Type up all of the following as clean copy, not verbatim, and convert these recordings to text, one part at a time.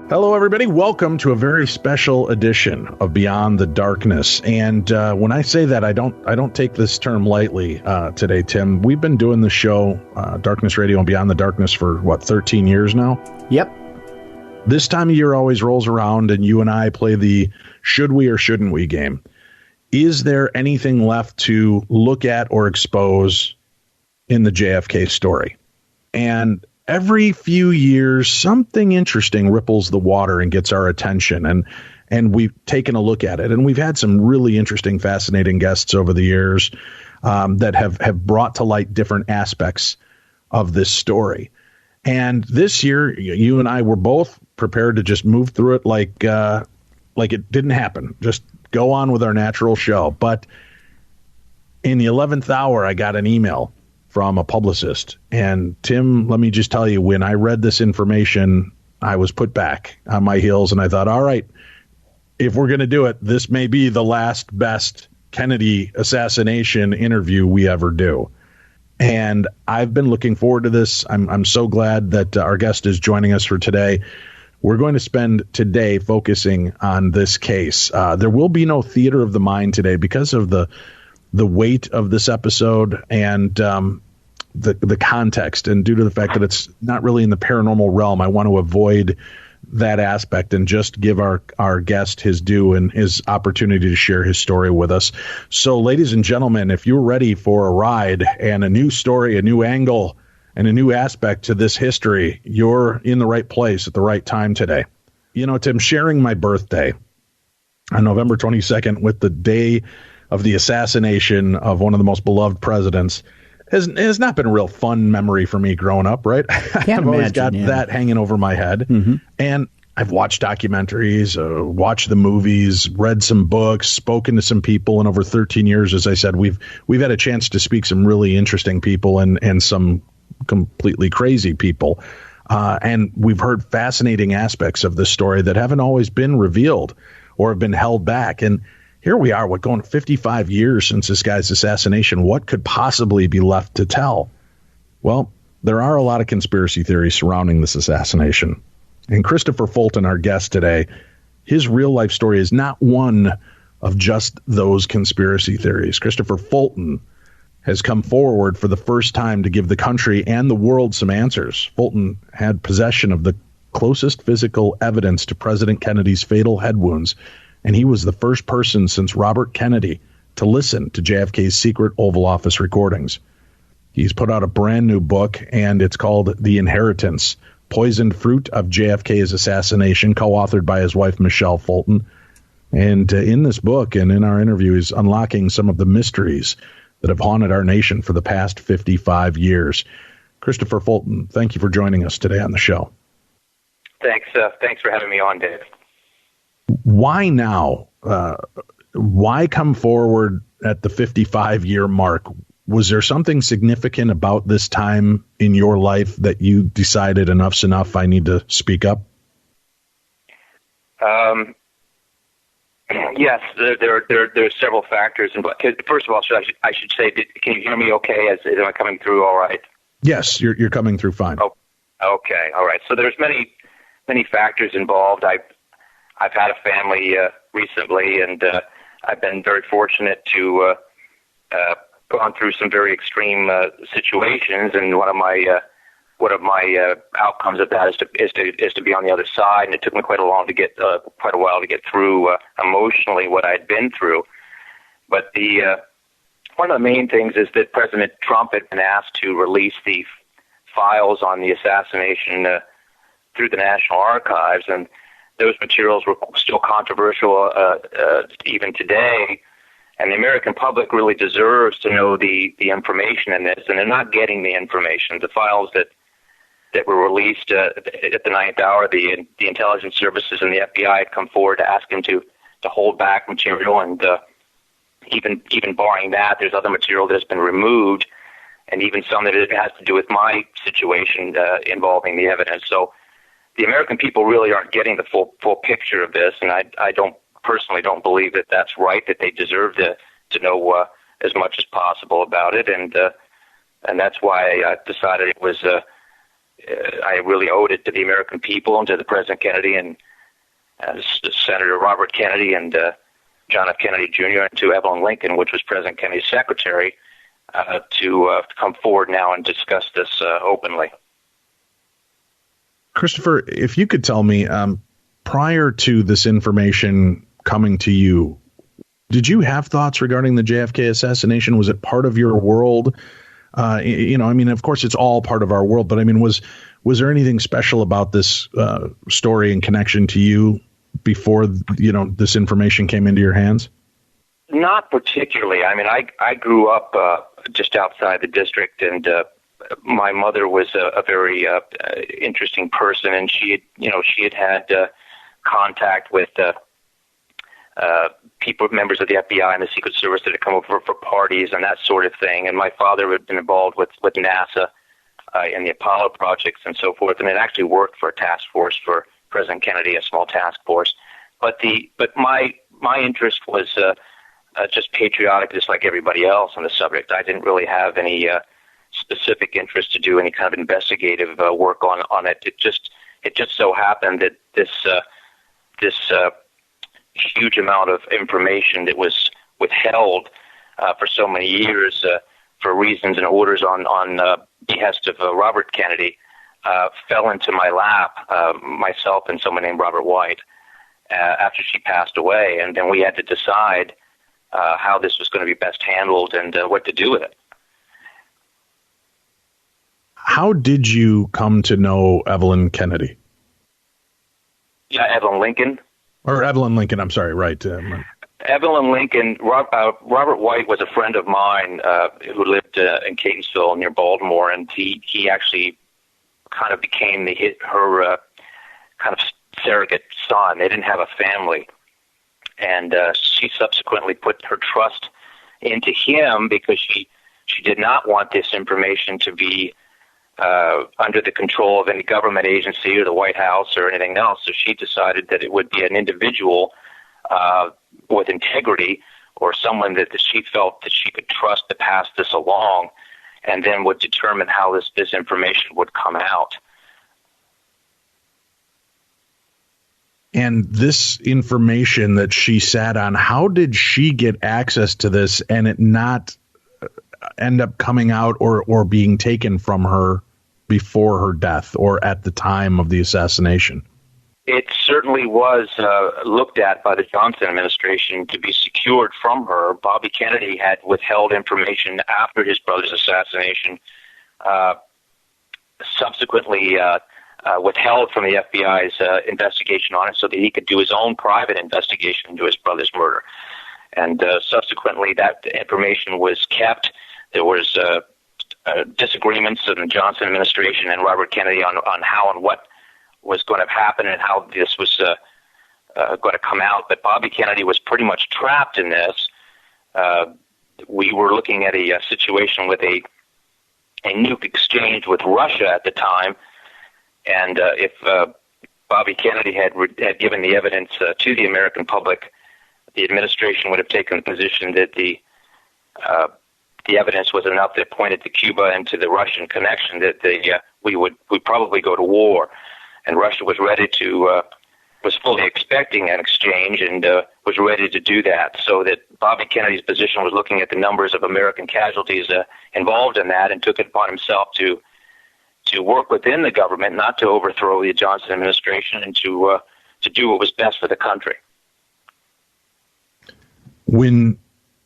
Hello, everybody. Welcome to a very special edition of Beyond the Darkness. And when I say that, I don't take this term lightly today, Tim. We've been doing the show, Darkness Radio and Beyond the Darkness, for, 13 years now? Yep. This time of year always rolls around, and you and I play the should we or shouldn't we game. Is there anything left to look at or expose in the JFK story? And every few years, something interesting ripples the water and gets our attention, and we've taken a look at it. And we've had some really interesting, fascinating guests over the years that have brought to light different aspects of this story. And this year, you and I were both prepared to just move through it like it didn't happen. Just go on with our natural show. But in the 11th hour, I got an email from a publicist. And Tim, let me just tell you, when I read this information, I was put back on my heels, and I thought, all right, if we're going to do it, this may be the last best Kennedy assassination interview we ever do. And I've been looking forward to this. I'm so glad that our guest is joining us for today. We're going to spend today focusing on this case. There will be no theater of the mind today because of the weight of this episode and the context, and due to the fact that it's not really in the paranormal realm, I want to avoid that aspect and just give our guest his due and his opportunity to share his story with us. So, ladies and gentlemen, if you're ready for a ride and a new story, a new angle, and a new aspect to this history, you're in the right place at the right time today. You know, Tim, sharing my birthday on November 22nd with the day of the assassination of one of the most beloved presidents has not been a real fun memory for me growing up, right? I've always got that hanging over my head. Mm-hmm. And I've watched documentaries, watched the movies, read some books, spoken to some people. And over 13 years, as I said, we've had a chance to speak some really interesting people and some completely crazy people. And we've heard fascinating aspects of this story that haven't always been revealed or have been held back. And here we are, going 55 years since this guy's assassination. What could possibly be left to tell? Well, there are a lot of conspiracy theories surrounding this assassination. And Christopher Fulton, our guest today, his real life story is not one of just those conspiracy theories. Christopher Fulton has come forward for the first time to give the country and the world some answers. Fulton had possession of the closest physical evidence to President Kennedy's fatal head wounds, and he was the first person since Robert Kennedy to listen to JFK's secret Oval Office recordings. He's put out a brand new book, and it's called The Inheritance, Poisoned Fruit of JFK's Assassination, co-authored by his wife, Michelle Fulton. And in this book and in our interview, he's unlocking some of the mysteries that have haunted our nation for the past 55 years. Christopher Fulton, thank you for joining us today on the show. Thanks for having me on, Dave. Why now? Why come forward at the 55-year mark? Was there something significant about this time in your life that you decided enough's enough, I need to speak up? Yes, there are several factors. First of all, I should say, can you hear me okay? Am I coming through all right? Yes, you're coming through fine. Oh, okay, all right. So there's many factors involved. I've had a family recently, and I've been very fortunate to gone through some very extreme situations. And one of my outcomes of that is to be on the other side. And it took me quite a while to get through emotionally what I'd been through. But one of the main things is that President Trump had been asked to release the files on the assassination through the National Archives, and those materials were still controversial even today. And the American public really deserves to know the information in this, and they're not getting the information. The files that were released at the ninth hour, the intelligence services and the FBI had come forward to ask him to hold back material, and even barring that, there's other material that has been removed, and even some that it has to do with my situation involving the evidence. So the American people really aren't getting the full picture of this, and I personally don't believe that that's right, that they deserve to know as much as possible about it, and that's why I decided it was I really owed it to the American people and to the President Kennedy and Senator Robert Kennedy and John F. Kennedy Jr. and to Evelyn Lincoln, which was President Kennedy's secretary, to come forward now and discuss this openly. Christopher, if you could tell me, prior to this information coming to you, did you have thoughts regarding the JFK assassination? Was it part of your world? Of course, it's all part of our world, but I mean, was there anything special about this story and connection to you before, this information came into your hands? Not particularly. I mean, I grew up just outside the district, and my mother was a very interesting person, and she had contact with members of the FBI and the Secret Service that had come over for parties and that sort of thing. And my father had been involved with NASA in the Apollo projects and so forth, and had actually worked for a task force for President Kennedy, a small task force. But my interest was just patriotic, just like everybody else on the subject. I didn't really have any specific interest to do any kind of investigative work on it. It just so happened that this huge amount of information that was withheld for so many years for reasons and orders on behest of Robert Kennedy fell into my lap, myself and someone named Robert White, after she passed away. And then we had to decide how this was going to be best handled and what to do with it. How did you come to know Evelyn Kennedy? Yeah, Evelyn Lincoln. Or Evelyn Lincoln, I'm sorry, right. Evelyn Lincoln, Robert White was a friend of mine who lived in Catonsville near Baltimore, and he actually kind of became her kind of surrogate son. They didn't have a family, and she subsequently put her trust into him because she did not want this information to be under the control of any government agency or the White House or anything else. So she decided that it would be an individual with integrity, or someone that she felt that she could trust to pass this along, and then would determine how this information would come out. And this information that she sat on, how did she get access to this and it not end up coming out or being taken from her before her death or at the time of the assassination? It certainly was looked at by the Johnson administration to be secured from her. Bobby Kennedy had withheld information after his brother's assassination, subsequently withheld from the FBI's investigation on it so that he could do his own private investigation into his brother's murder. And subsequently, that information was kept. There was disagreements in the Johnson administration and Robert Kennedy on how and what was going to happen and how this was going to come out. But Bobby Kennedy was pretty much trapped in this. We were looking at a situation with a nuke exchange with Russia at the time, and if Bobby Kennedy had given the evidence to the American public, the administration would have taken the position that the evidence was enough that pointed to Cuba and to the Russian connection that we'd probably go to war. And Russia was ready to, was fully expecting an exchange and was ready to do that. So that Bobby Kennedy's position was looking at the numbers of American casualties involved in that, and took it upon himself to work within the government, not to overthrow the Johnson administration, and to do what was best for the country. When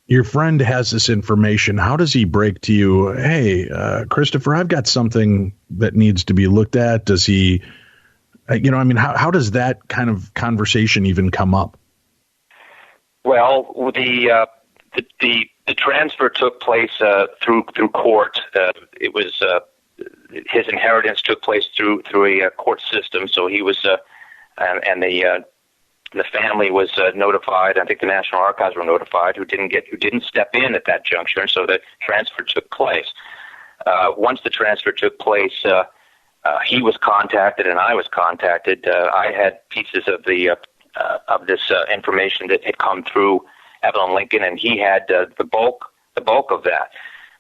your friend has this information, how does he break to you, hey, Christopher, I've got something that needs to be looked at? Does he... how does that kind of conversation even come up? Well, the The transfer took place through court. It was his inheritance took place through a court system. So he was, and the family was notified. I think the National Archives were notified, who didn't step in at that juncture, and so the transfer took place. Once the transfer took place, he was contacted, and I was contacted. I had pieces of this information that had come through Evelyn Lincoln, and he had the bulk of that.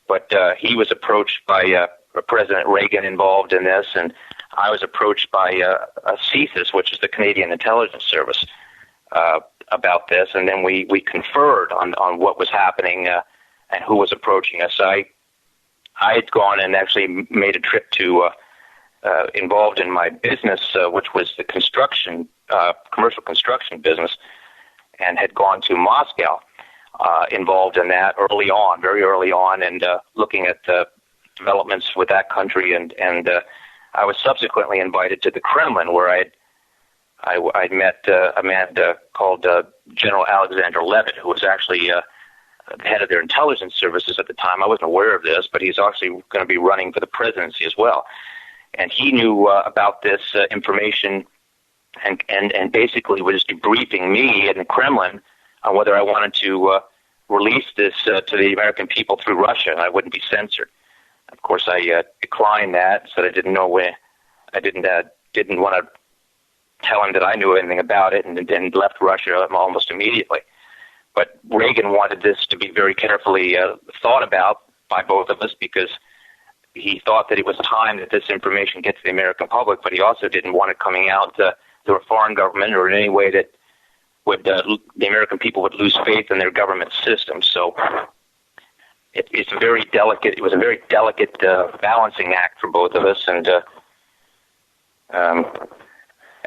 But he was approached by President Reagan involved in this, and I was approached by CSIS, which is the Canadian Intelligence Service, about this, and then we conferred on what was happening and who was approaching us. I had gone and actually made a trip to involved in my business, which was the commercial construction business, and had gone to Moscow, involved in that very early on, and looking at the developments with that country, and I was subsequently invited to the Kremlin, where I met a man called General Alexander Levitt, who was actually the head of their intelligence services at the time. I wasn't aware of this, but he's actually going to be running for the presidency as well. And he knew about this information and basically was debriefing me in the Kremlin on whether I wanted to release this to the American people through Russia, and I wouldn't be censored. Of course, I declined that, so I didn't know where. I didn't want to tell him that I knew anything about it, and then left Russia almost immediately. But Reagan wanted this to be very carefully thought about by both of us, because he thought that it was time that this information get to the American public, but he also didn't want it coming out through a foreign government or in any way that would the American people would lose faith in their government system. So it's a very delicate. It was a very delicate balancing act for both of us, and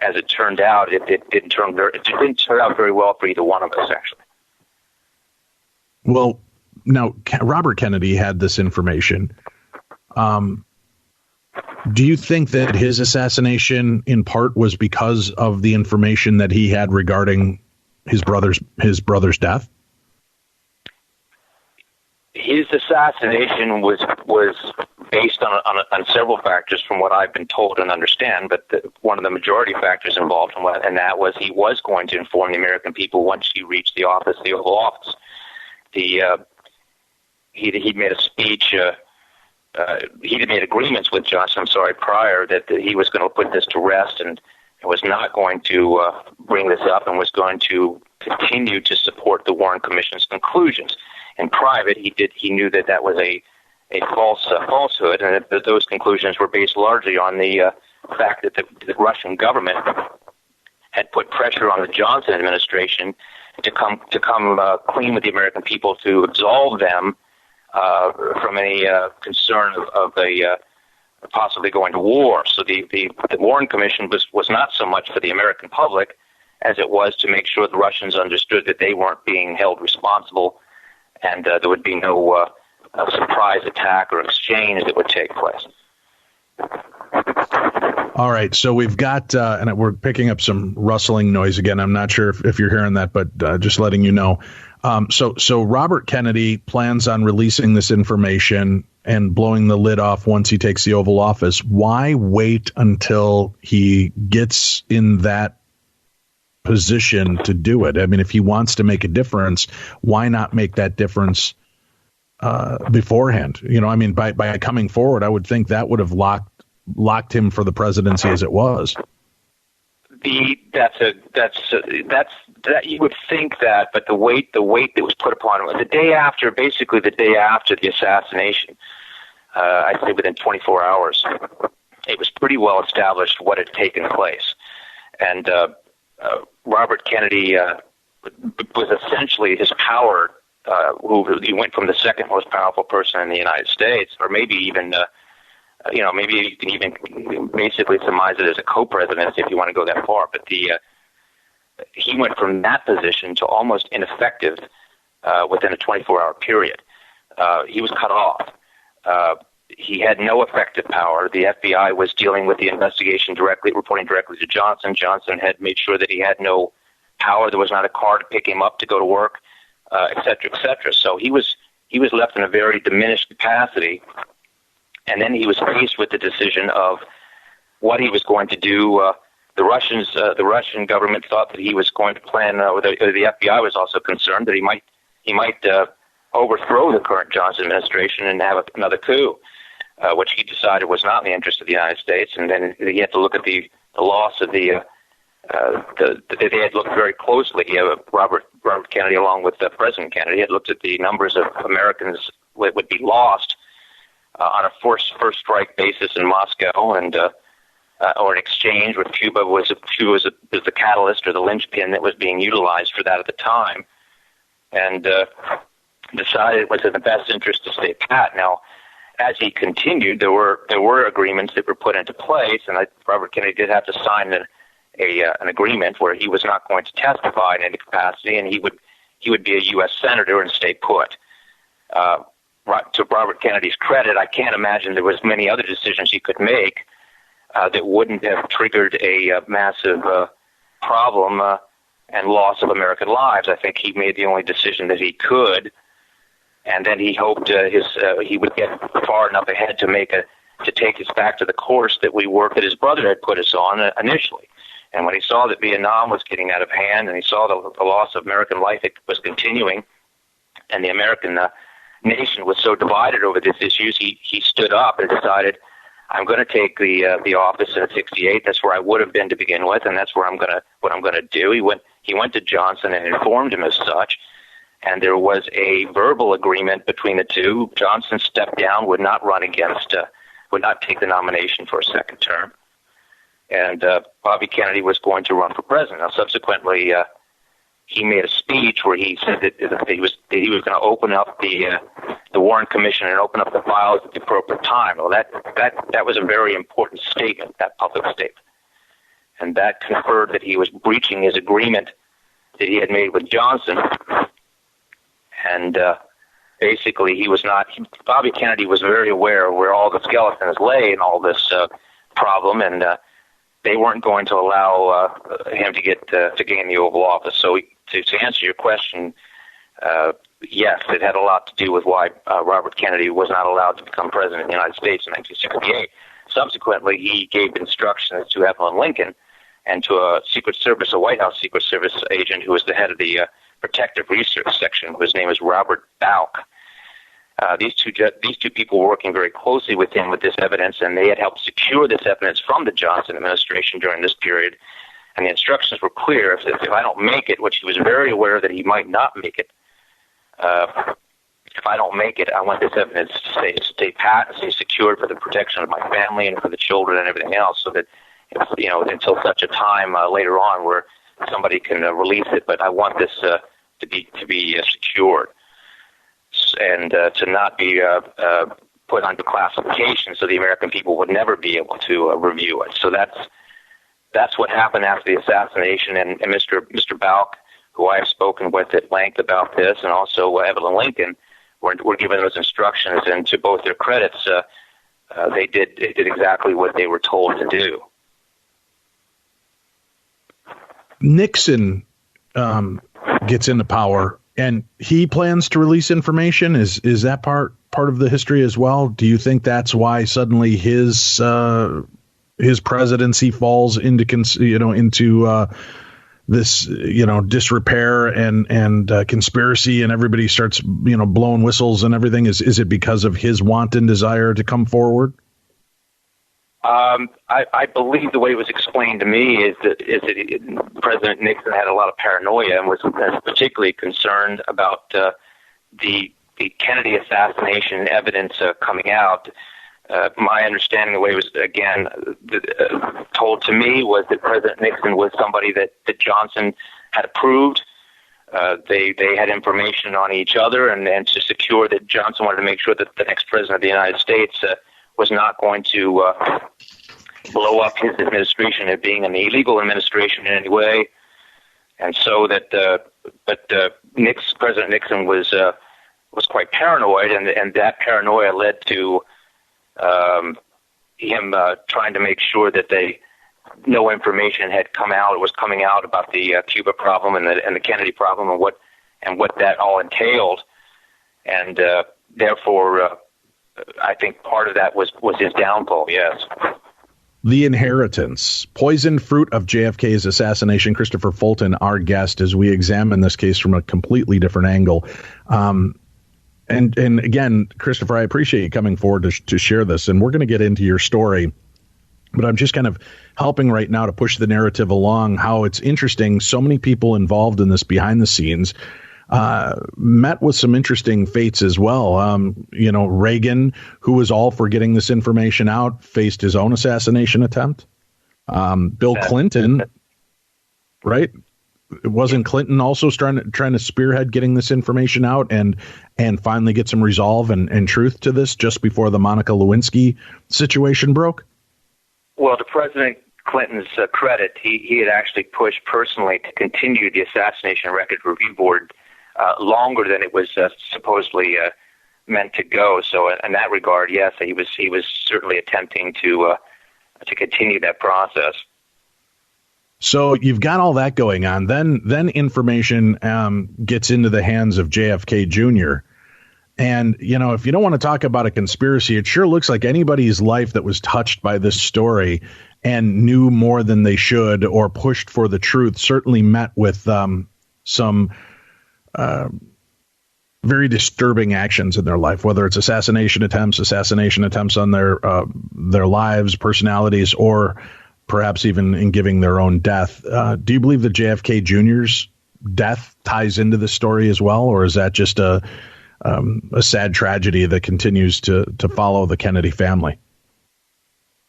as it turned out, it didn't turn out very well for either one of us, actually. Well, now Robert Kennedy had this information. Do you think that his assassination in part was because of the information that he had regarding his brother's death? His assassination was based on several factors, from what I've been told and understand. But one of the majority factors involved, and that was he was going to inform the American people once he reached the Oval Office. He'd made a speech. He had made agreements with Johnson, prior that he was going to put this to rest and was not going to bring this up, and was going to continue to support the Warren Commission's conclusions. In private, he knew that was a falsehood, and that those conclusions were based largely on the fact that the Russian government had put pressure on the Johnson administration to come clean with the American people, to absolve them from any concern of possibly going to war. So the Warren Commission was not so much for the American public as it was to make sure the Russians understood that they weren't being held responsible, and there would be no surprise attack or exchange that would take place. All right, so we've got, and we're picking up some rustling noise again. I'm not sure if you're hearing that, but just letting you know. So Robert Kennedy plans on releasing this information and blowing the lid off once he takes the Oval Office. Why wait until he gets in that position to do it? I mean, if he wants to make a difference, why not make that difference beforehand? You know, I mean, by coming forward, I would think that would have locked him for the presidency as it was. That you would think that, but the weight that was put upon him the day after the assassination, I'd say within 24 hours, it was pretty well established what had taken place. And Robert Kennedy was essentially his power. He went from the second most powerful person in the United States, or maybe even, maybe you can even basically surmise it as a co-president if you want to go that far. But he went from that position to almost ineffective within a 24-hour period. He was cut off. He had no effective power. The FBI was dealing with the investigation reporting directly to Johnson. Johnson had made sure that he had no power. There was not a car to pick him up to go to work. et cetera, et cetera. So he was left in a very diminished capacity, and then he was faced with the decision of what he was going to do. The Russian government thought that he was going to plan, or the FBI was also concerned that he might overthrow the current Johnson administration and have another coup, which he decided was not in the interest of the United States. And then he had to look at the loss of they had looked very closely. Robert Kennedy, along with President Kennedy, had looked at the numbers of Americans that would be lost on a first strike basis in Moscow, and or an exchange with Cuba was the catalyst or the linchpin that was being utilized for that at the time, and decided it was in the best interest to stay pat. Now, as he continued, there were agreements that were put into place, and Robert Kennedy did have to sign an agreement where he was not going to testify in any capacity, and he would be a U.S. senator and stay put. To Robert Kennedy's credit, I can't imagine there was many other decisions he could make that wouldn't have triggered a massive problem and loss of American lives. I think he made the only decision that he could, and then he hoped he would get far enough ahead to take us back to the course that his brother had put us on initially. And when he saw that Vietnam was getting out of hand, and he saw the loss of American life it was continuing, and the American nation was so divided over these issues, he stood up and decided, I'm going to take the office in '68. That's where I would have been to begin with, and that's what I'm going to do. He went to Johnson and informed him as such, and there was a verbal agreement between the two. Johnson stepped down, would not take the nomination for a second term, and Bobby Kennedy was going to run for president. Now, subsequently, he made a speech where he said that he was going to open up the Warren Commission and open up the files at the appropriate time. Well, that was a very important statement, that public statement, and that conferred that he was breaching his agreement that he had made with Johnson. And basically, Bobby Kennedy was very aware of where all the skeletons lay in all this problem, and they weren't going to allow him to gain the Oval Office. So to answer your question, yes, it had a lot to do with why Robert Kennedy was not allowed to become president of the United States in 1968. Subsequently, he gave instructions to Evelyn Lincoln and to a White House Secret Service agent who was the head of the Protective Research Section, whose name is Robert Bauch. These two people were working very closely with him with this evidence, and they had helped secure this evidence from the Johnson administration during this period. And the instructions were clear: if I don't make it, which he was very aware that he might not make it, if I don't make it, I want this evidence to stay pat and stay secured for the protection of my family and for the children and everything else, so that until such a time later on where somebody can release it. But I want this to be secured and to not be put under classification, so the American people would never be able to review it. So that's what happened after the assassination. And Mr. Bauch, who I have spoken with at length about this, and also Evelyn Lincoln, were given those instructions. And to both their credits, they did exactly what they were told to do. Nixon gets into power, and he plans to release information. Is that part of the history as well? Do you think that's why suddenly his presidency falls into this disrepair and conspiracy, and everybody starts blowing whistles and everything? Is it because of his wanton desire to come forward? I believe the way it was explained to me is that President Nixon had a lot of paranoia and was particularly concerned about the Kennedy assassination evidence coming out. My understanding, the way it was told to me, was that President Nixon was somebody that Johnson had approved. They had information on each other, and to secure that, Johnson wanted to make sure that the next president of the United States was not going to blow up his administration as being an illegal administration in any way, and so that. President Nixon was quite paranoid, and that paranoia led to him trying to make sure that no information had come out or was coming out about the Cuba problem and the Kennedy problem, and what what that all entailed. And therefore, I think part of that was his downfall, yes. The inheritance, poisoned fruit of JFK's assassination. Christopher Fulton, our guest, as we examine this case from a completely different angle. And again, Christopher, I appreciate you coming forward to share this, and we're going to get into your story. But I'm just kind of helping right now to push the narrative along, how it's interesting. So many people involved in this behind the scenes met with some interesting fates as well. Reagan, who was all for getting this information out, faced his own assassination attempt. Bill Clinton, right? Wasn't Clinton also trying to spearhead getting this information out and finally get some resolve and truth to this just before the Monica Lewinsky situation broke? Well, to President Clinton's credit, he had actually pushed personally to continue the Assassination Record Review Board longer than it was supposedly meant to go. So in that regard, yes, he was certainly attempting to continue that process. So you've got all that going on. Then information gets into the hands of JFK Jr. And, if you don't want to talk about a conspiracy, it sure looks like anybody's life that was touched by this story and knew more than they should or pushed for the truth certainly met with some very disturbing actions in their life, whether it's assassination attempts on their lives, personalities, or perhaps even in giving their own death. Do you believe that JFK Jr.'s death ties into this story as well, or is that just a sad tragedy that continues to follow the Kennedy family?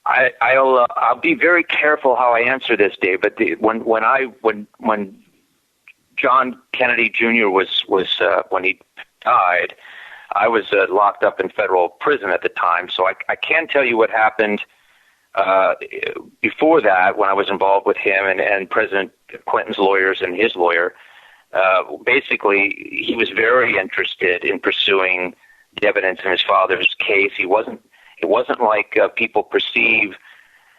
I'll be very careful how I answer this, Dave. But when John Kennedy Jr. was when he died, I was locked up in federal prison at the time, so I can tell you what happened before that when I was involved with him and President Clinton's lawyers and his lawyer. Basically, he was very interested in pursuing the evidence in his father's case. It wasn't like people perceive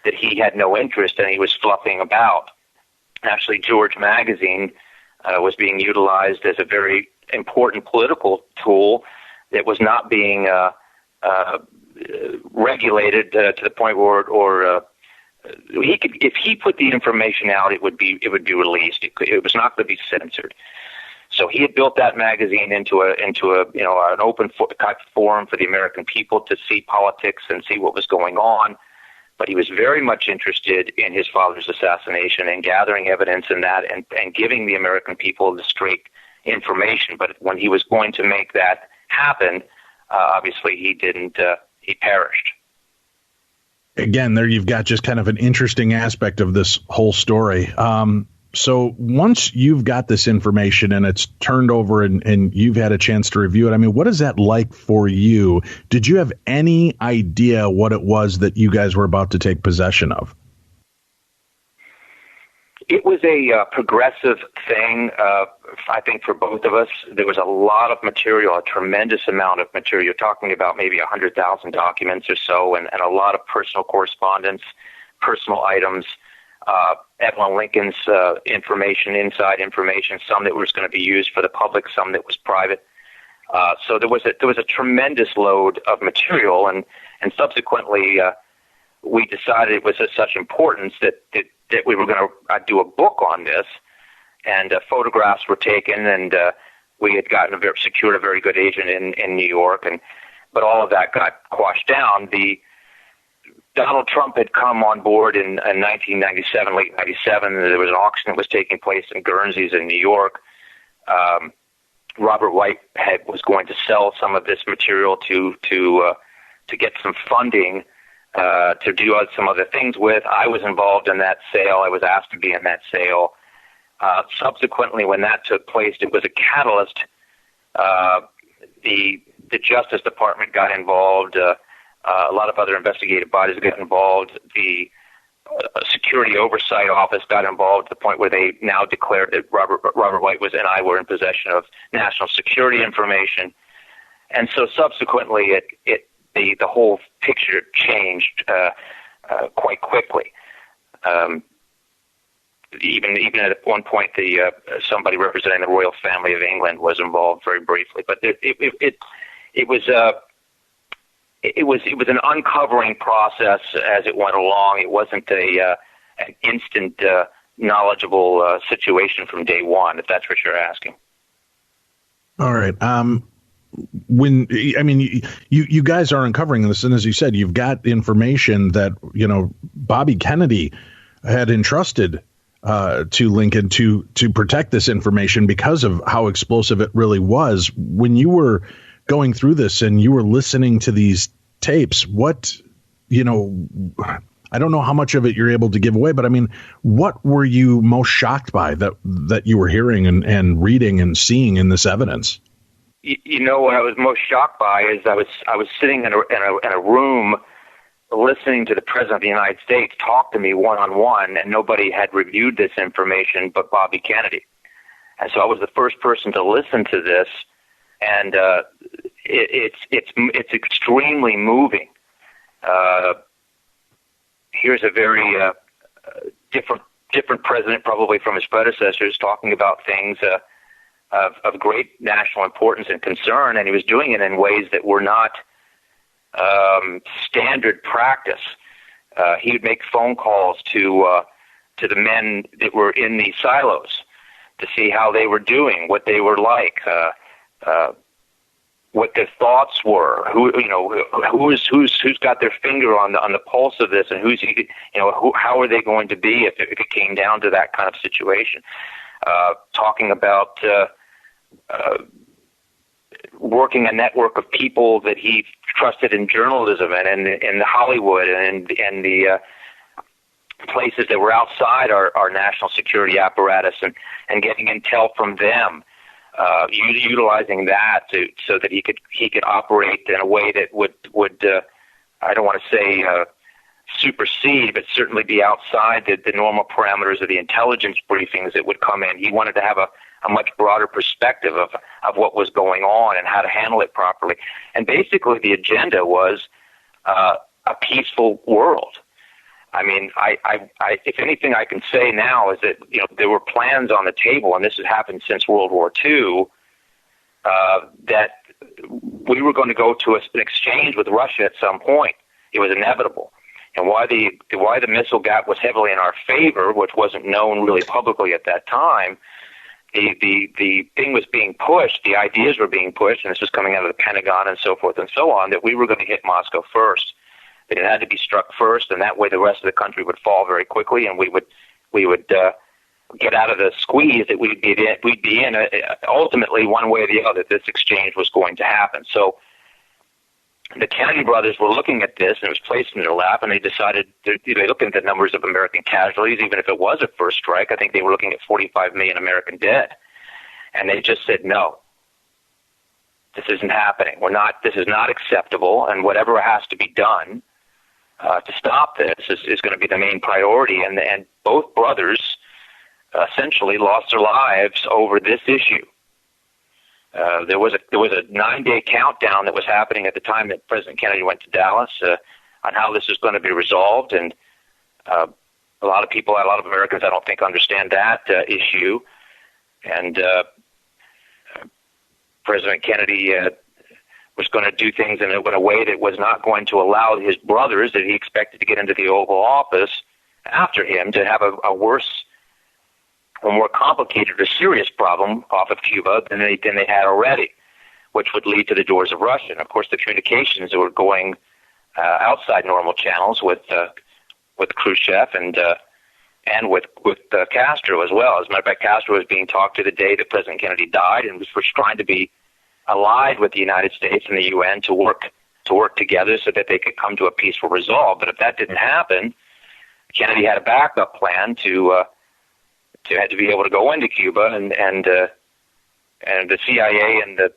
that he had no interest and he was fluffing about. Actually, George magazine was being utilized as a very important political tool that was not being regulated to the point where he could, if he put the information out, it would be released. It was not going to be censored. So he had built that magazine into an open type forum for the American people to see politics and see what was going on. But he was very much interested in his father's assassination and gathering evidence in that and giving the American people the straight information. But when he was going to make that happen, obviously he didn't. He perished. Again, there you've got just kind of an interesting aspect of this whole story. So once you've got this information and it's turned over and you've had a chance to review it, I mean, what is that like for you? Did you have any idea what it was that you guys were about to take possession of? It was a progressive thing, I think, for both of us. There was a lot of material, a tremendous amount of material. You're talking about maybe 100,000 documents or so, and a lot of personal correspondence, personal items, Evelyn Lincoln's information, inside information, some that was going to be used for the public, some that was private. So there was a tremendous load of material, and subsequently we decided it was of such importance that we were going to do a book on this, and photographs were taken, and we had secured a very good agent in New York, but all of that got quashed down. Donald Trump had come on board in 1997, late 97. There was an auction that was taking place in Guernsey's in New York. Robert Whitehead was going to sell some of this material to get some funding to do some other things with. I was involved in that sale. I was asked to be in that sale. Subsequently, when that took place, it was a catalyst. The Justice Department got involved. A lot of other investigative bodies got involved. The Security Oversight Office got involved to the point where they now declared that Robert White and I were in possession of national security information. And so subsequently, the whole picture changed quite quickly. even at one point, somebody representing the royal family of England was involved very briefly. But it was an uncovering process as it went along. It wasn't an instant knowledgeable situation from day one, if that's what you're asking. All right. You guys are uncovering this, and as you said, you've got information that Bobby Kennedy had entrusted to Lincoln to protect this information because of how explosive it really was. When you were going through this and you were listening to these tapes, I don't know how much of it you're able to give away, but I mean, what were you most shocked by that you were hearing and reading and seeing in this evidence? What I was most shocked by is I was sitting in a room listening to the President of the United States talk to me one-on-one, and nobody had reviewed this information but Bobby Kennedy. And so I was the first person to listen to this, and it's extremely moving. Here's a very different president, probably from his predecessors, talking about things of great national importance and concern, and he was doing it in ways that were not standard practice. He would make phone calls to the men that were in the silos to see how they were doing, what they were like, what their thoughts were, who's got their finger on the pulse of this, and how are they going to be if it came down to that kind of situation. Talking about working a network of people that he trusted in journalism and in Hollywood and the places that were outside our national security apparatus, and getting intel from them, utilizing that so that he could operate in a way that would I don't want to say supersede, but certainly be outside the normal parameters of the intelligence briefings that would come in. He wanted to have a much broader perspective of what was going on and how to handle it properly. And basically the agenda was a peaceful world. I mean, I if anything I can say now is that, there were plans on the table, and this has happened since World War II, that we were going to go to an exchange with Russia at some point. It was inevitable. And why the missile gap was heavily in our favor, which wasn't known really publicly at that time, the thing was being pushed, the ideas were being pushed, and this was coming out of the Pentagon and so forth and so on, that we were going to hit Moscow first. That it had to be struck first, and that way the rest of the country would fall very quickly, and we would get out of the squeeze that we'd be in. Ultimately, one way or the other, this exchange was going to happen. So the Kennedy brothers were looking at this, and it was placed in their lap, and they decided they looked at the numbers of American casualties. Even if it was a first strike, I think they were looking at 45 million American dead, and they just said, no, this isn't happening. This is not acceptable, and whatever has to be done to stop this is going to be the main priority. And both brothers essentially lost their lives over this issue. There was a 9-day countdown that was happening at the time that President Kennedy went to Dallas on how this is going to be resolved, and a lot of Americans, I don't think, understand that issue. And President Kennedy was going to do things in a way that was not going to allow his brothers that he expected to get into the Oval Office after him to have a worse, a more complicated or serious problem off of Cuba than they had already, which would lead to the doors of Russia. And of course, the communications that were going outside normal channels with Khrushchev and with Castro as well. As a matter of fact, Castro was being talked to the day that President Kennedy died, and was trying to be allied with the United States and the UN to work together so that they could come to a peaceful resolve. But if that didn't happen, Kennedy had a backup plan to be able to go into Cuba, and the CIA and the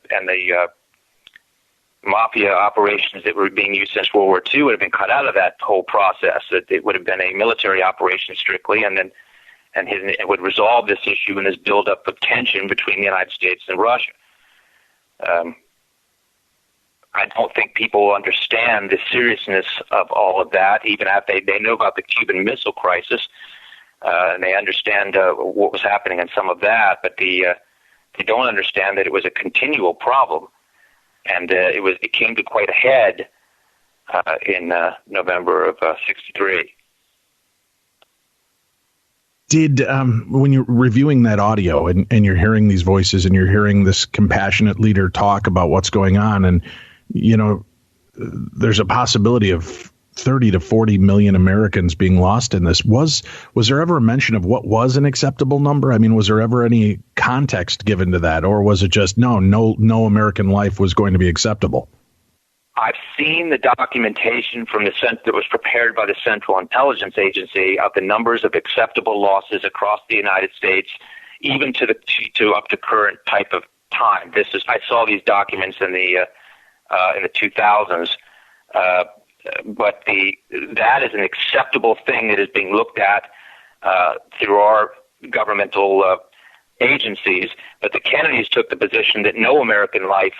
mafia operations that were being used since World War II would have been cut out of that whole process. That it would have been a military operation strictly, and it would resolve this issue and this buildup of tension between the United States and Russia. I don't think people understand the seriousness of all of that, even after they know about the Cuban Missile Crisis. and they understand what was happening in some of that, but they don't understand that it was a continual problem, and it came to quite a head in November of '63. Did when you're reviewing that audio and you're hearing these voices and you're hearing this compassionate leader talk about what's going on, and there's a possibility of 30 to 40 million Americans being lost in this. Was there ever a mention of what was an acceptable number? I mean, was there ever any context given to that, or was it just no American life was going to be acceptable? I've seen the documentation from that was prepared by the Central Intelligence Agency of the numbers of acceptable losses across the United States, even to up to current type of time. I saw these documents in the 2000s. But that is an acceptable thing that is being looked at through our governmental agencies. But the Kennedys took the position that no American life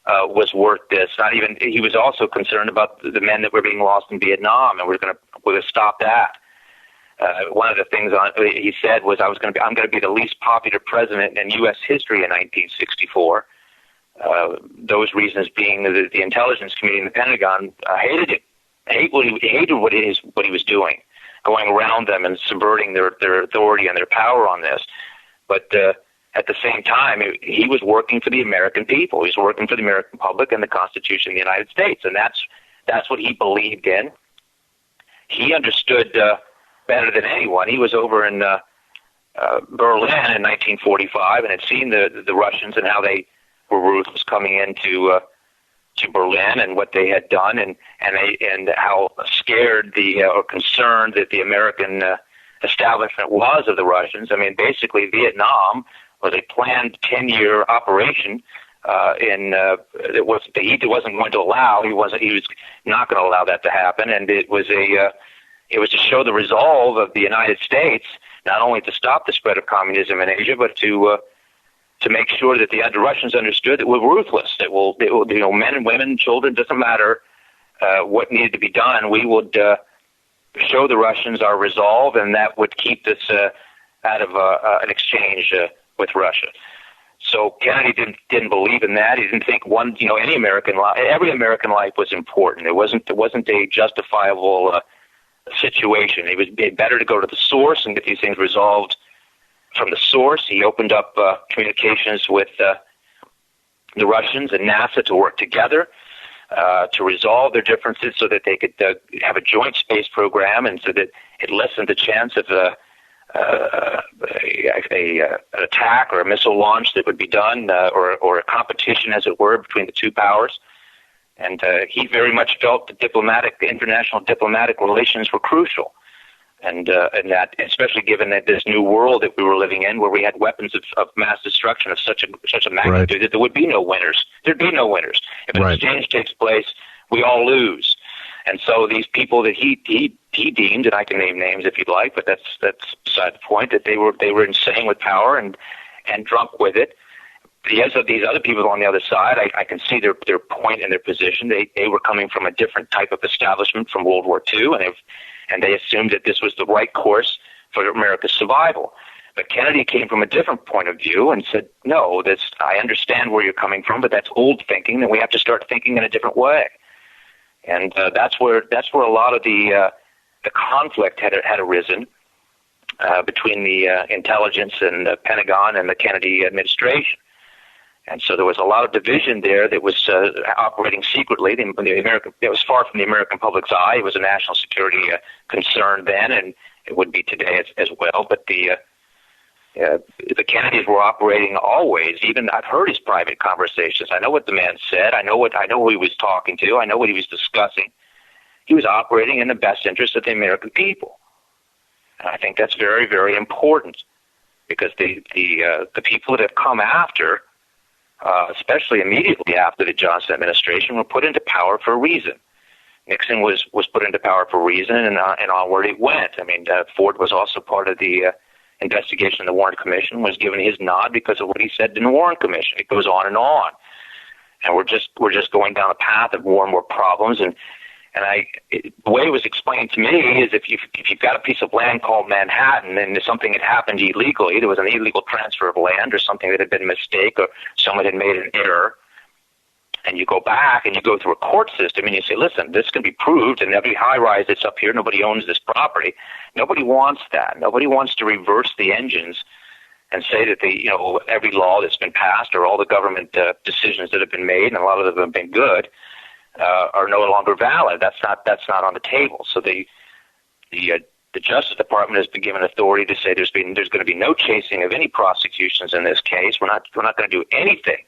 was worth this. Not even he was also concerned about the men that were being lost in Vietnam, and we're going to stop that. One of the things he said was, I'm going to be the least popular president in U.S. history in 1964. Those reasons being that the intelligence community in the Pentagon hated him, hated what he was doing, going around them and subverting their authority and their power on this. But at the same time, he was working for the American people. He was working for the American public and the Constitution of the United States, and that's what he believed in. He understood better than anyone. He was over in Berlin in 1945 and had seen the Russians and how they were ruthless coming into to Berlin and what they had done, and how scared or concerned that the American establishment was of the Russians. I mean, basically, Vietnam was a planned 10-year operation. He wasn't going to allow. He was not going to allow that to happen, and it was to show the resolve of the United States, not only to stop the spread of communism in Asia, but to make sure that the Russians understood that we're ruthless, that men and women, children, doesn't matter what needed to be done. We would show the Russians our resolve, and that would keep this out of an exchange with Russia. So Kennedy didn't believe in that. He didn't think every American life was important. It wasn't a justifiable situation. It was better to go to the source and get these things resolved from the source. He opened up communications with the Russians and NASA to work together to resolve their differences so that they could have a joint space program, and so that it lessened the chance of an attack or a missile launch that would be done, or a competition, as it were, between the two powers. And he very much felt the international diplomatic relations were crucial. And that, especially given that this new world that we were living in, where we had weapons of mass destruction of such a magnitude, that there would be no winners. There'd be no winners. If an exchange takes place, we all lose. And so these people that he deemed, and I can name names if you'd like, but that's beside the point, that they were insane with power and drunk with it. These other people on the other side, I can see their point and their position. They were coming from a different type of establishment from World War II, and they assumed that this was the right course for America's survival. But Kennedy came from a different point of view and said, no, I understand where you're coming from, but that's old thinking, and we have to start thinking in a different way. And that's where a lot of the conflict had arisen between the intelligence and the Pentagon and the Kennedy administration. And so there was a lot of division there that was operating secretly. It was far from the American public's eye. It was a national security concern then, and it would be today as well. But the Kennedys were operating always. Even I've heard his private conversations. I know what the man said. I know who he was talking to. I know what he was discussing. He was operating in the best interest of the American people, and I think that's very, very important, because the people that have come after, especially immediately after the Johnson administration, were put into power for a reason. Nixon was put into power for a reason, and onward it went. I mean, Ford was also part of the investigation of the Warren Commission, was given his nod because of what he said in the Warren Commission. It goes on, and we're just going down a path of more and more problems, and And the way it was explained to me is if you've got a piece of land called Manhattan and something had happened illegally, there was an illegal transfer of land or something that had been a mistake or someone had made an error, and you go back and you go through a court system and you say, listen, this can be proved, and every high-rise that's up here, nobody owns this property. Nobody wants that. Nobody wants to reverse the engines and say that every law that's been passed or all the government decisions that have been made, and a lot of them have been good, are no longer valid. That's not on the table. So the Justice Department has been given authority to say there's going to be no chasing of any prosecutions in this case. We're not going to do anything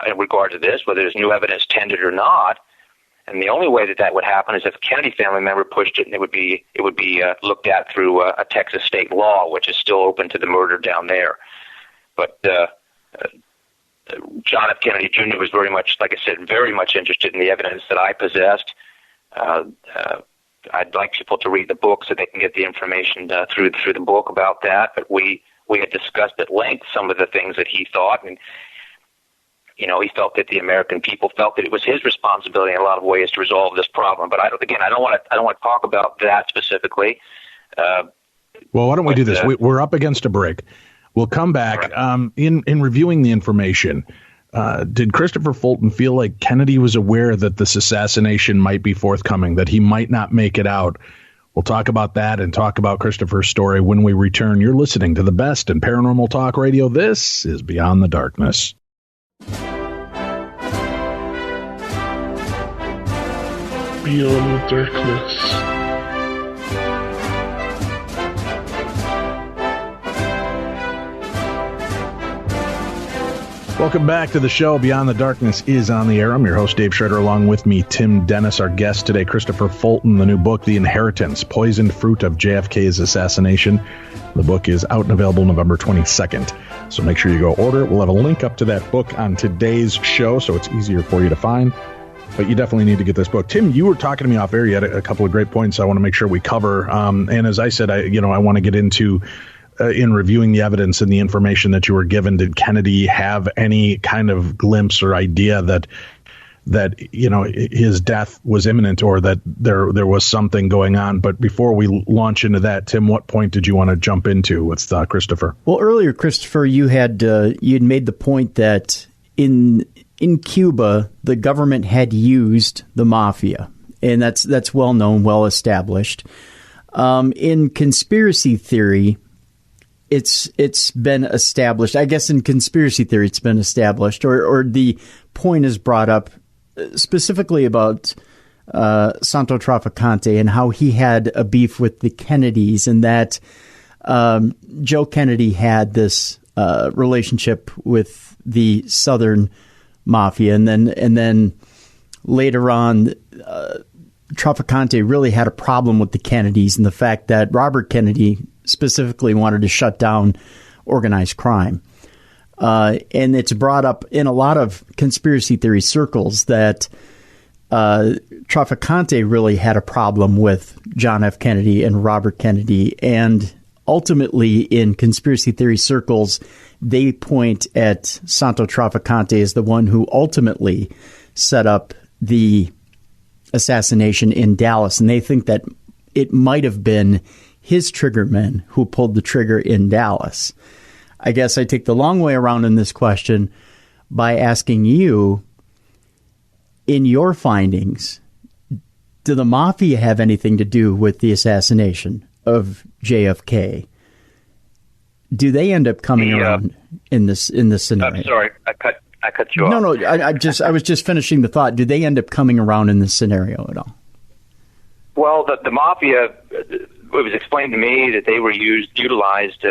in regard to this, whether there's new evidence tendered or not. And the only way that would happen is if a Kennedy family member pushed it, and it would be looked at through a Texas state law, which is still open to the murder down there. But John F. Kennedy Jr. was very much, like I said, very much interested in the evidence that I possessed. I'd like people to read the book so they can get the information through the book about that. But we had discussed at length some of the things that he thought, and he felt that the American people felt that it was his responsibility in a lot of ways to resolve this problem. But I don't want to talk about that specifically. Well, why don't we do this? We're up against a break. We'll come back. Right. In reviewing the information, did Christopher Fulton feel like Kennedy was aware that this assassination might be forthcoming, that he might not make it out? We'll talk about that and talk about Christopher's story when we return. You're listening to the best in paranormal talk radio. This is Beyond the Darkness. Beyond the Darkness. Welcome back to the show. Beyond the Darkness is on the air. I'm your host, Dave Schroeder. Along with me, Tim Dennis. Our guest today, Christopher Fulton. The new book, The Inheritance, Poisoned Fruit of JFK's Assassination. The book is out and available November 22nd. So make sure you go order it. We'll have a link up to that book on today's show, so it's easier for you to find. But you definitely need to get this book. Tim, you were talking to me off air. You had a couple of great points I want to make sure we cover. And as I said, I want to get into in reviewing the evidence and the information that you were given. Did Kennedy have any kind of glimpse or idea that his death was imminent, or that there was something going on? But before we launch into that, Tim, what point did you want to jump into with Christopher? Well, earlier, Christopher, you'd made the point that in Cuba, the government had used the mafia, and that's well known, well established. In conspiracy theory, it's been established. I guess in conspiracy theory, it's been established, or the point is brought up specifically about Santo Trafficante and how he had a beef with the Kennedys, and that Joe Kennedy had this relationship with the Southern Mafia, and then later on, Trafficante really had a problem with the Kennedys, and the fact that Robert Kennedy specifically wanted to shut down organized crime. And it's brought up in a lot of conspiracy theory circles that Trafficante really had a problem with John F. Kennedy and Robert Kennedy. And ultimately, in conspiracy theory circles, they point at Santo Trafficante as the one who ultimately set up the assassination in Dallas. And they think that it might have been his triggermen who pulled the trigger in Dallas. I guess I take the long way around in this question by asking you, in your findings, do the mafia have anything to do with the assassination of JFK? Do they end up coming around in this scenario? I'm sorry, I cut you off. No, I was just finishing the thought. Do they end up coming around in this scenario at all? Well, the mafia, it was explained to me that they were utilized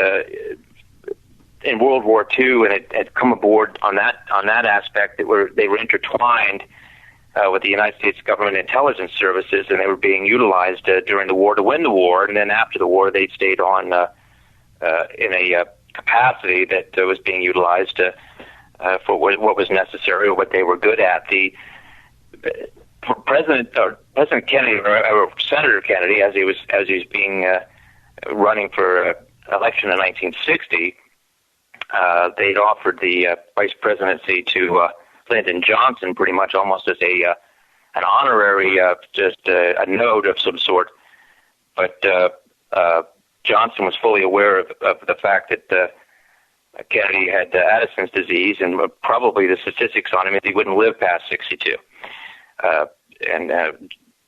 in World War II, and it had come aboard on that aspect. They were intertwined with the United States government intelligence services, and they were being utilized during the war to win the war. And then after the war, they stayed on in a capacity that was being utilized for what was necessary or what they were good at. The President Kennedy, or Senator Kennedy, as he was being running for election in 1960, they'd offered the vice presidency to Lyndon Johnson, pretty much almost as honorary, just a note of some sort. But Johnson was fully aware of the fact that Kennedy had Addison's disease, and probably the statistics on him is he wouldn't live past 62. And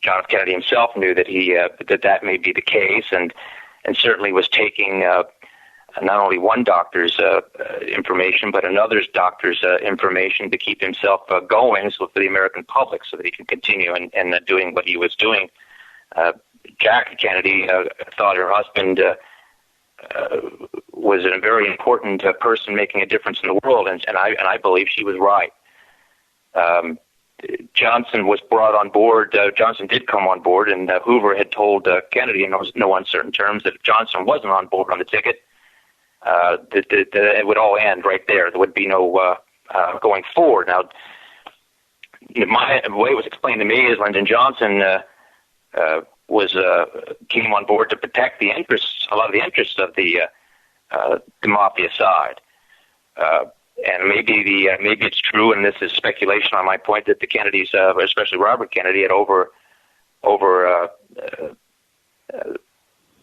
John F. Kennedy himself knew that that may be the case, and certainly was taking not only one doctor's information, but another's doctor's information to keep himself going for the American public, so that he can continue and doing what he was doing. Jackie Kennedy thought her husband was a very important person making a difference in the world, and I believe she was right. Johnson was brought on board. Johnson did come on board, and Hoover had told Kennedy in no uncertain terms that if Johnson wasn't on board on the ticket, that it would all end right there. There would be no going forward. Now, the way it was explained to me is Lyndon Johnson came on board to protect a lot of the interests of the mafia side. And maybe it's true, and this is speculation on my point, that the Kennedys, especially Robert Kennedy, had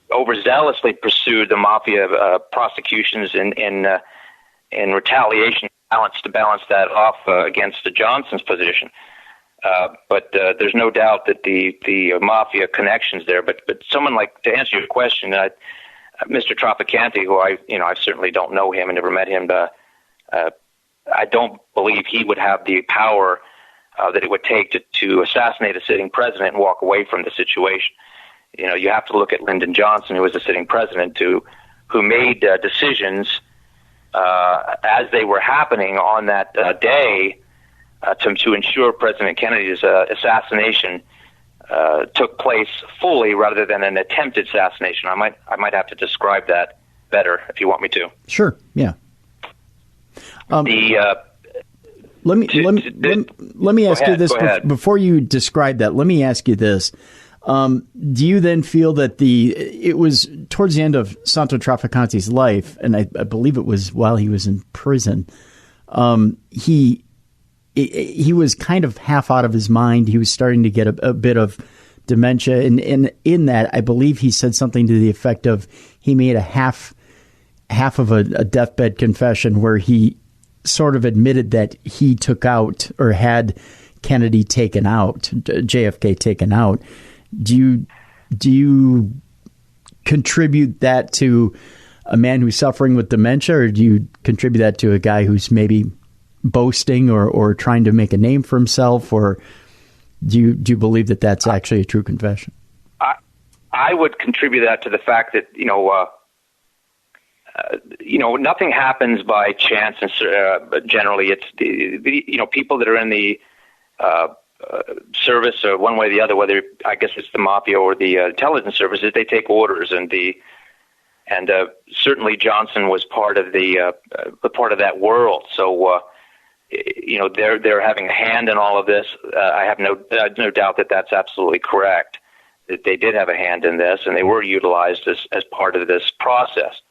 overzealously pursued the mafia prosecutions in retaliation to balance that off against the Johnson's position. But there's no doubt that the mafia connections there. But someone like, to answer your question, Mr. Traficante, who I certainly don't know him and never met him, I don't believe he would have the power that it would take to assassinate a sitting president and walk away from the situation. You have to look at Lyndon Johnson, who was the sitting president, who made decisions as they were happening on that day to ensure President Kennedy's assassination took place fully rather than an attempted assassination. I might have to describe that better if you want me to. Sure. Yeah. Let me ask you this before you describe that. Let me ask you this. Do you then feel that it was towards the end of Santo Traficante's life, and I believe it was while he was in prison, he was kind of half out of his mind. He was starting to get a bit of dementia, and in that, I believe he said something to the effect of he made a half of a deathbed confession where he sort of admitted that he took out or had Kennedy taken out, JFK taken out. Do you contribute that to a man who's suffering with dementia, or do you contribute that to a guy who's maybe boasting or trying to make a name for himself, or do you believe that that's actually a true confession? I would contribute that to the fact that nothing happens by chance, and generally it's the people that are in the service, or one way or the other, whether I guess it's the mafia or the intelligence services, they take orders, and certainly Johnson was part of part of that world. So they're having a hand in all of this. I have no doubt that that's absolutely correct. That they did have a hand in this, and they were utilized as part of this process.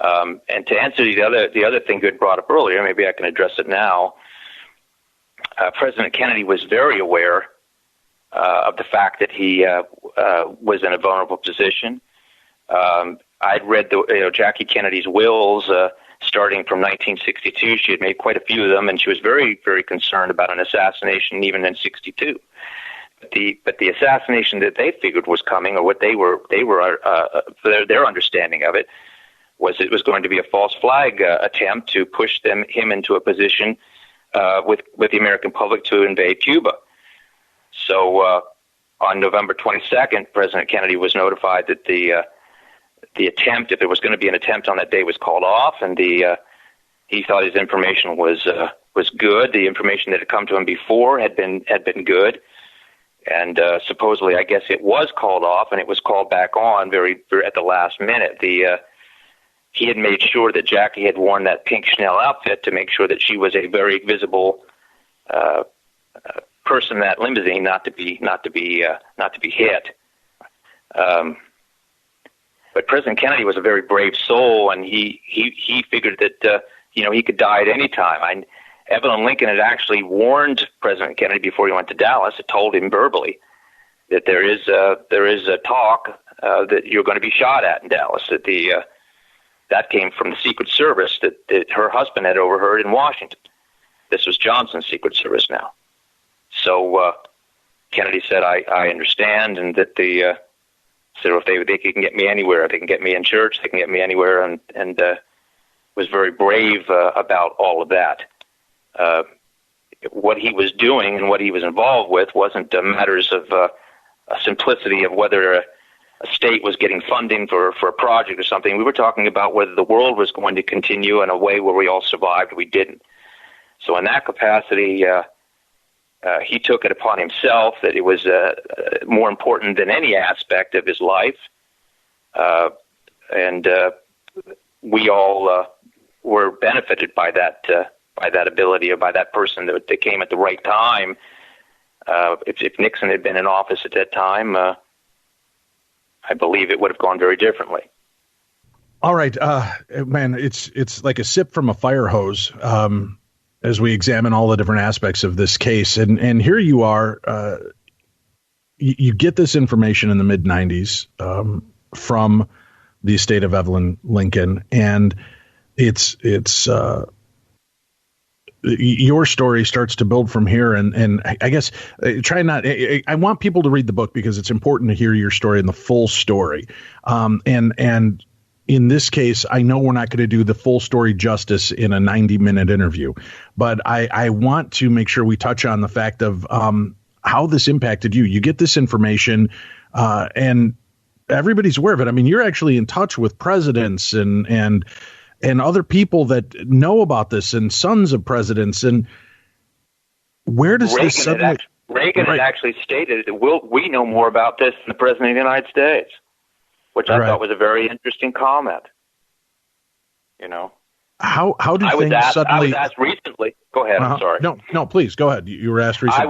And to answer the other thing you had brought up earlier, maybe I can address it now. President Kennedy was very aware of the fact that he was in a vulnerable position. I'd read Jackie Kennedy's wills starting from 1962. She had made quite a few of them, and she was very, very concerned about an assassination even in 62. But the assassination that they figured was coming, or what they were their understanding of it, was it was going to be a false flag attempt to push him into a position with the American public to invade Cuba. So on November 22nd, President Kennedy was notified that the attempt, if there was going to be an attempt on that day, was called off, and he thought his information was good. The information that had come to him before had been good, and supposedly, I guess it was called off, and it was called back on very at the last minute. He had made sure that Jackie had worn that pink Chanel outfit to make sure that she was a very visible person in that limousine, not to be hit. But President Kennedy was a very brave soul, and he figured that he could die at any time. Evelyn Lincoln had actually warned President Kennedy before he went to Dallas, had told him verbally that there is a talk that you're going to be shot at in Dallas. That came from the Secret Service that her husband had overheard in Washington. This was Johnson's Secret Service now. So Kennedy said, I understand, and that said if they can get me anywhere, they can get me in church, they can get me anywhere, and was very brave about all of that. What he was doing and what he was involved with wasn't matters of a simplicity of whether a state was getting funding for a project or something. We were talking about whether the world was going to continue in a way where we all survived. We didn't. So in that capacity, he took it upon himself that it was more important than any aspect of his life. And we all were benefited by that ability, or by that person that came at the right time. If Nixon had been in office at that time, I believe it would have gone very differently. All right, man, it's like a sip from a fire hose as we examine all the different aspects of this case. And here you are, you get this information in the mid-'90s from the estate of Evelyn Lincoln, and it's your story starts to build from here. And I guess I want people to read the book because it's important to hear your story and the full story. And in this case, I know we're not going to do the full story justice in a 90-minute interview, but I want to make sure we touch on the fact of how this impacted you. You get this information and everybody's aware of it. I mean, you're actually in touch with presidents and other people that know about this, and sons of presidents. And where does this suddenly... Reagan had actually stated that we know more about this than the President of the United States, which I thought was a very interesting comment. You know, how do things suddenly... I was asked recently. Go ahead. I'm sorry. No, please go ahead. You were asked recently.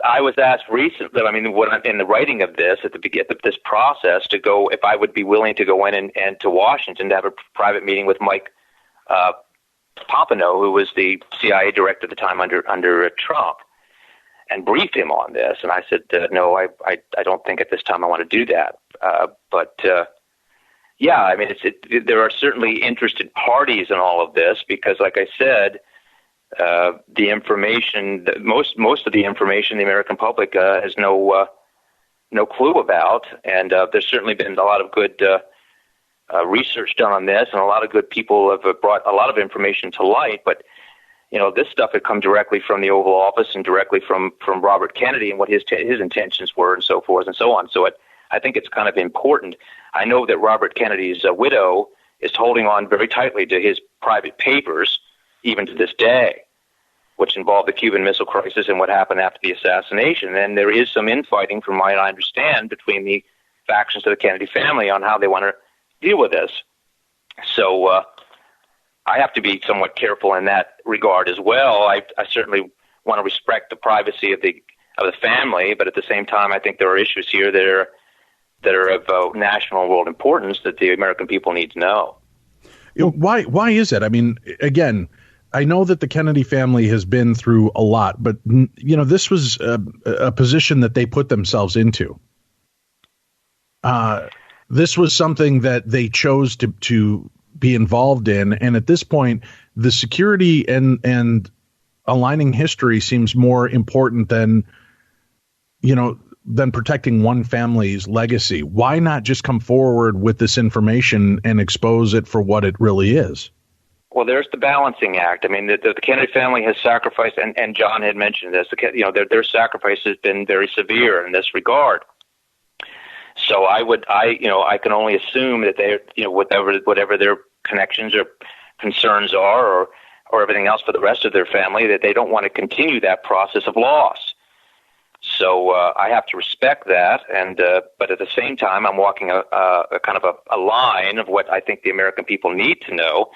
I was asked recently. I mean, in the writing of this, at the beginning of this process, to go, if I would be willing to go in and to Washington to have a private meeting with Mike Pompano, who was the CIA director at the time under Trump, and brief him on this. And I said, no, I don't think at this time I want to do that. But yeah, I mean, there are certainly interested parties in all of this because, like I said, the information, most of the information the American public has no clue about, and there's certainly been a lot of good research done on this, and a lot of good people have brought a lot of information to light. But you know, this stuff had come directly from the Oval Office and directly from Robert Kennedy and what his intentions were, and so forth and so on. So I think it's kind of important. I know that Robert Kennedy's widow is holding on very tightly to his private papers, even to this day, which involved the Cuban Missile Crisis and what happened after the assassination. And there is some infighting, from what I understand, between the factions of the Kennedy family on how they want to deal with this. So I have to be somewhat careful in that regard as well. I certainly want to respect the privacy of the family, but at the same time, I think there are issues here that are of national and world importance that the American people need to know. Why is that? I mean, again, I know that the Kennedy family has been through a lot, but you know, this was a position that they put themselves into. This was something that they chose to be involved in, and at this point, the security and aligning history seems more important than protecting one family's legacy. Why not just come forward with this information and expose it for what it really is? Well, there's the balancing act. I mean, the Kennedy family has sacrificed, and John had mentioned this. Their sacrifice has been very severe in this regard. So I can only assume that they, whatever their connections or concerns are, or everything else for the rest of their family, that they don't want to continue that process of loss. So I have to respect that, but at the same time, I'm walking a kind of a line of what I think the American people need to know.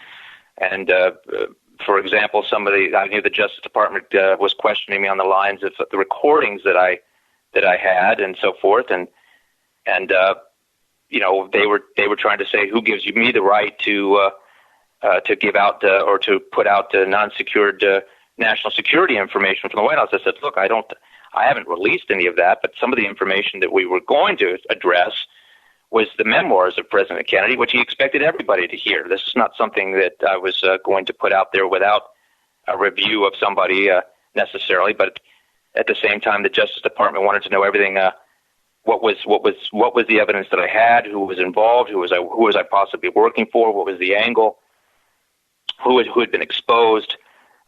And for example, I knew the Justice Department was questioning me on the lines of the recordings that I had and so forth, and they were trying to say, who gives me the right to give out or to put out non-secured national security information from the White House. I said, look, I haven't released any of that, but some of the information that we were going to address was the memoirs of President Kennedy, which he expected everybody to hear. This is not something that I was going to put out there without a review of somebody necessarily, but at the same time, the Justice Department wanted to know everything. What was the evidence that I had? Who was involved? Who was I possibly working for? What was the angle? Who had been exposed?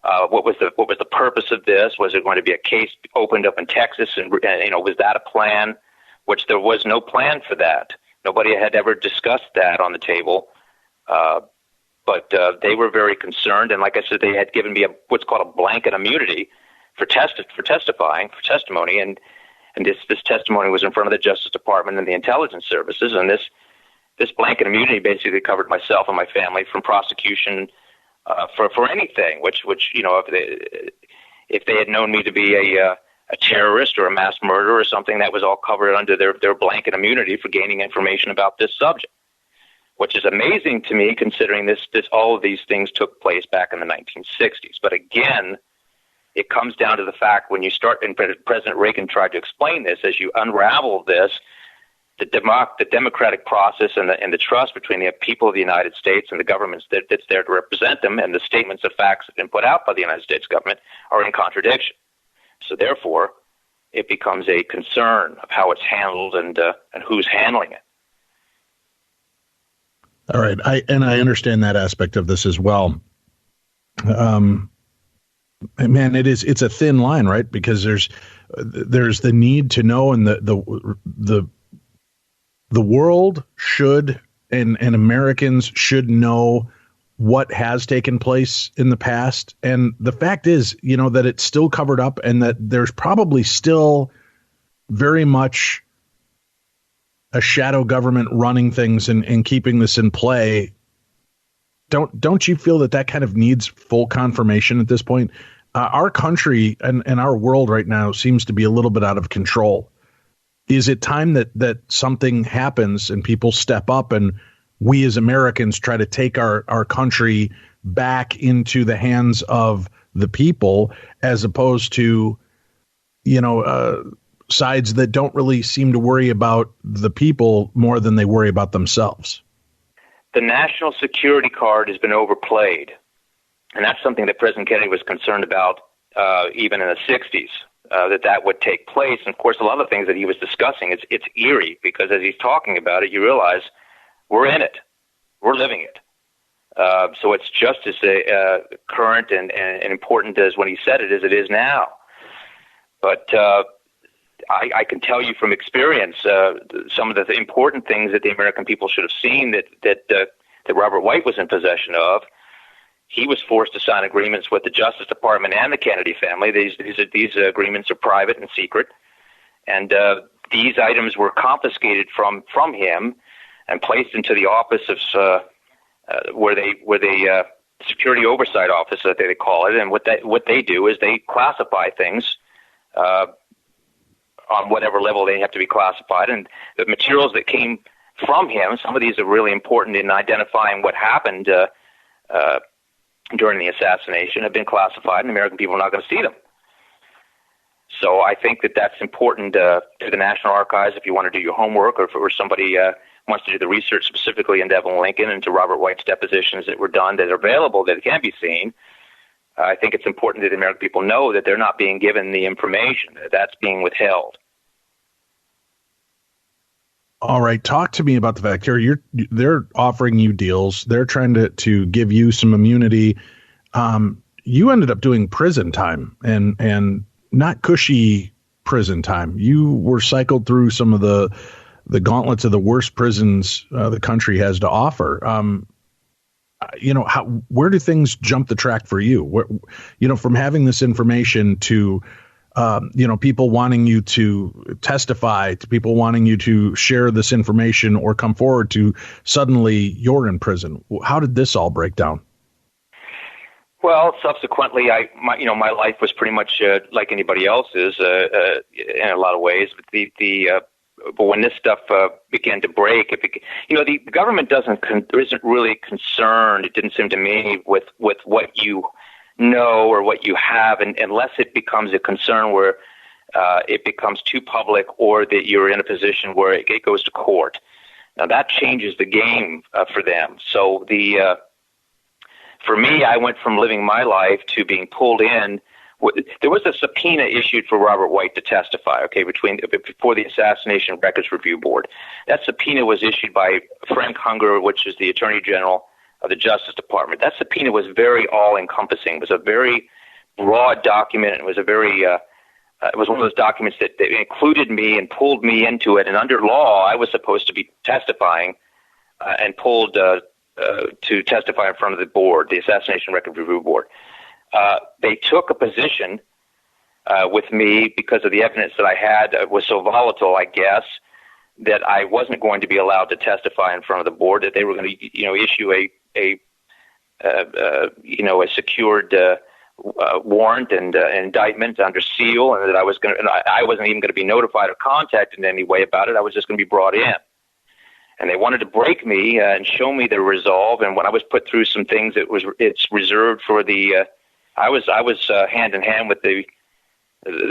What was the purpose of this? Was it going to be a case opened up in Texas? And was that a plan? Which there was no plan for that. Nobody had ever discussed that on the table. But they were very concerned, and like I said, they had given me what's called a blanket immunity for testimony, and this testimony was in front of the Justice Department and the intelligence services, and this blanket immunity basically covered myself and my family from prosecution for anything. Which if they had known me to be a terrorist or a mass murderer or something, that was all covered under their blanket immunity for gaining information about this subject. Which is amazing to me, considering all of these things took place back in the 1960s. But again, it comes down to the fact when you start, and President Reagan tried to explain this, as you unravel this, the democratic process and the trust between the people of the United States and the governments that's there to represent them, and the statements of facts that have been put out by the United States government are in contradiction. So therefore, it becomes a concern of how it's handled and who's handling it. All right. I understand that aspect of this as well. Man, it's a thin line, right? Because there's the need to know, and the world should, and Americans should know what has taken place in the past. And the fact is, that it's still covered up, and that there's probably still very much a shadow government running things and keeping this in play. Don't you feel that kind of needs full confirmation at this point? Our country and our world right now seems to be a little bit out of control. Is it time that something happens and people step up, and we as Americans try to take our country back into the hands of the people, as opposed to, sides that don't really seem to worry about the people more than they worry about themselves? The national security card has been overplayed, and that's something that President Kennedy was concerned about even in the 60s, that would take place. And of course, a lot of the things that he was discussing, it's eerie, because as he's talking about it, you realize we're in it, we're living it. So it's just as current and important as when he said it as it is now. But I can tell you from experience some of the important things that the American people should have seen that Robert White was in possession of. He was forced to sign agreements with the Justice Department and the Kennedy family. These agreements are private and secret, and these items were confiscated from him and placed into the office of where they security oversight office, that they call it. And what they do is they classify things on whatever level they have to be classified. And the materials that came from him, some of these are really important in identifying what happened during the assassination, have been classified, and the American people are not going to see them. So I think that's important to the National Archives if you want to do your homework, or if somebody wants to do the research specifically into Evelyn Lincoln and to Robert White's depositions that were done that are available, that can be seen. I think it's important that the American people know that they're not being given the information, that's being withheld. All right. Talk to me about the fact here they're offering you deals. They're trying to give you some immunity. You ended up doing prison time, and not cushy prison time. You were cycled through some of the gauntlets of the worst prisons the country has to offer. Where do things jump the track for you? From having this information to, people wanting you to testify, to people wanting you to share this information or come forward, to suddenly you're in prison. How did this all break down? Well, subsequently, my life was pretty much like anybody else's in a lot of ways. But when this stuff began to break, the government isn't really concerned. It didn't seem to me with what you know or what you have, unless it becomes a concern where it becomes too public or that you're in a position where it goes to court. Now that changes the game for them. So for me, I went from living my life to being pulled in. There was a subpoena issued for Robert White to testify, before the Assassination Records Review Board. That subpoena was issued by Frank Hunger, which is the Attorney General of the Justice Department. That subpoena was very all-encompassing. It was a very broad document. It was it was one of those documents that included me and pulled me into it. And under law, I was supposed to be testifying and pulled to testify in front of the board, the Assassination Record Review Board. They took a position with me because of the evidence that I had was so volatile, I guess, that I wasn't going to be allowed to testify in front of the board, that they were going to issue a secured warrant and indictment under seal, and that I wasn't even going to be notified or contacted in any way about it. I was just going to be brought in. And they wanted to break me and show me the resolve. And when I was put through some things, it's reserved for the. I was hand in hand with the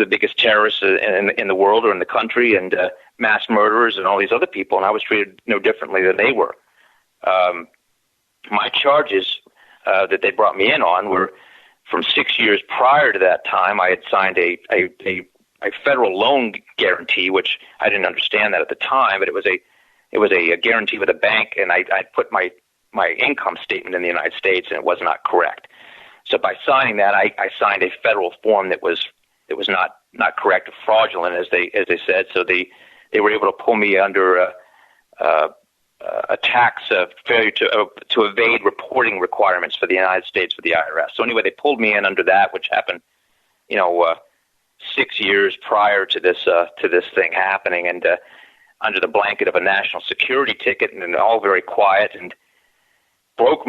biggest terrorists in the world or in the country, and mass murderers and all these other people, and I was treated no differently than they were. My charges that they brought me in on were from 6 years prior to that time. I had signed a federal loan guarantee, which I didn't understand that at the time, but it was a guarantee with a bank, and I put my income statement in the United States, and it was not correct. So by signing that, I signed a federal form that was not correct or fraudulent, as they said. So they were able to pull me under a tax failure to evade reporting requirements for the United States for the IRS. So anyway, they pulled me in under that, which happened, 6 years prior to this thing happening, and under the blanket of a national security ticket, and all very quiet, and broke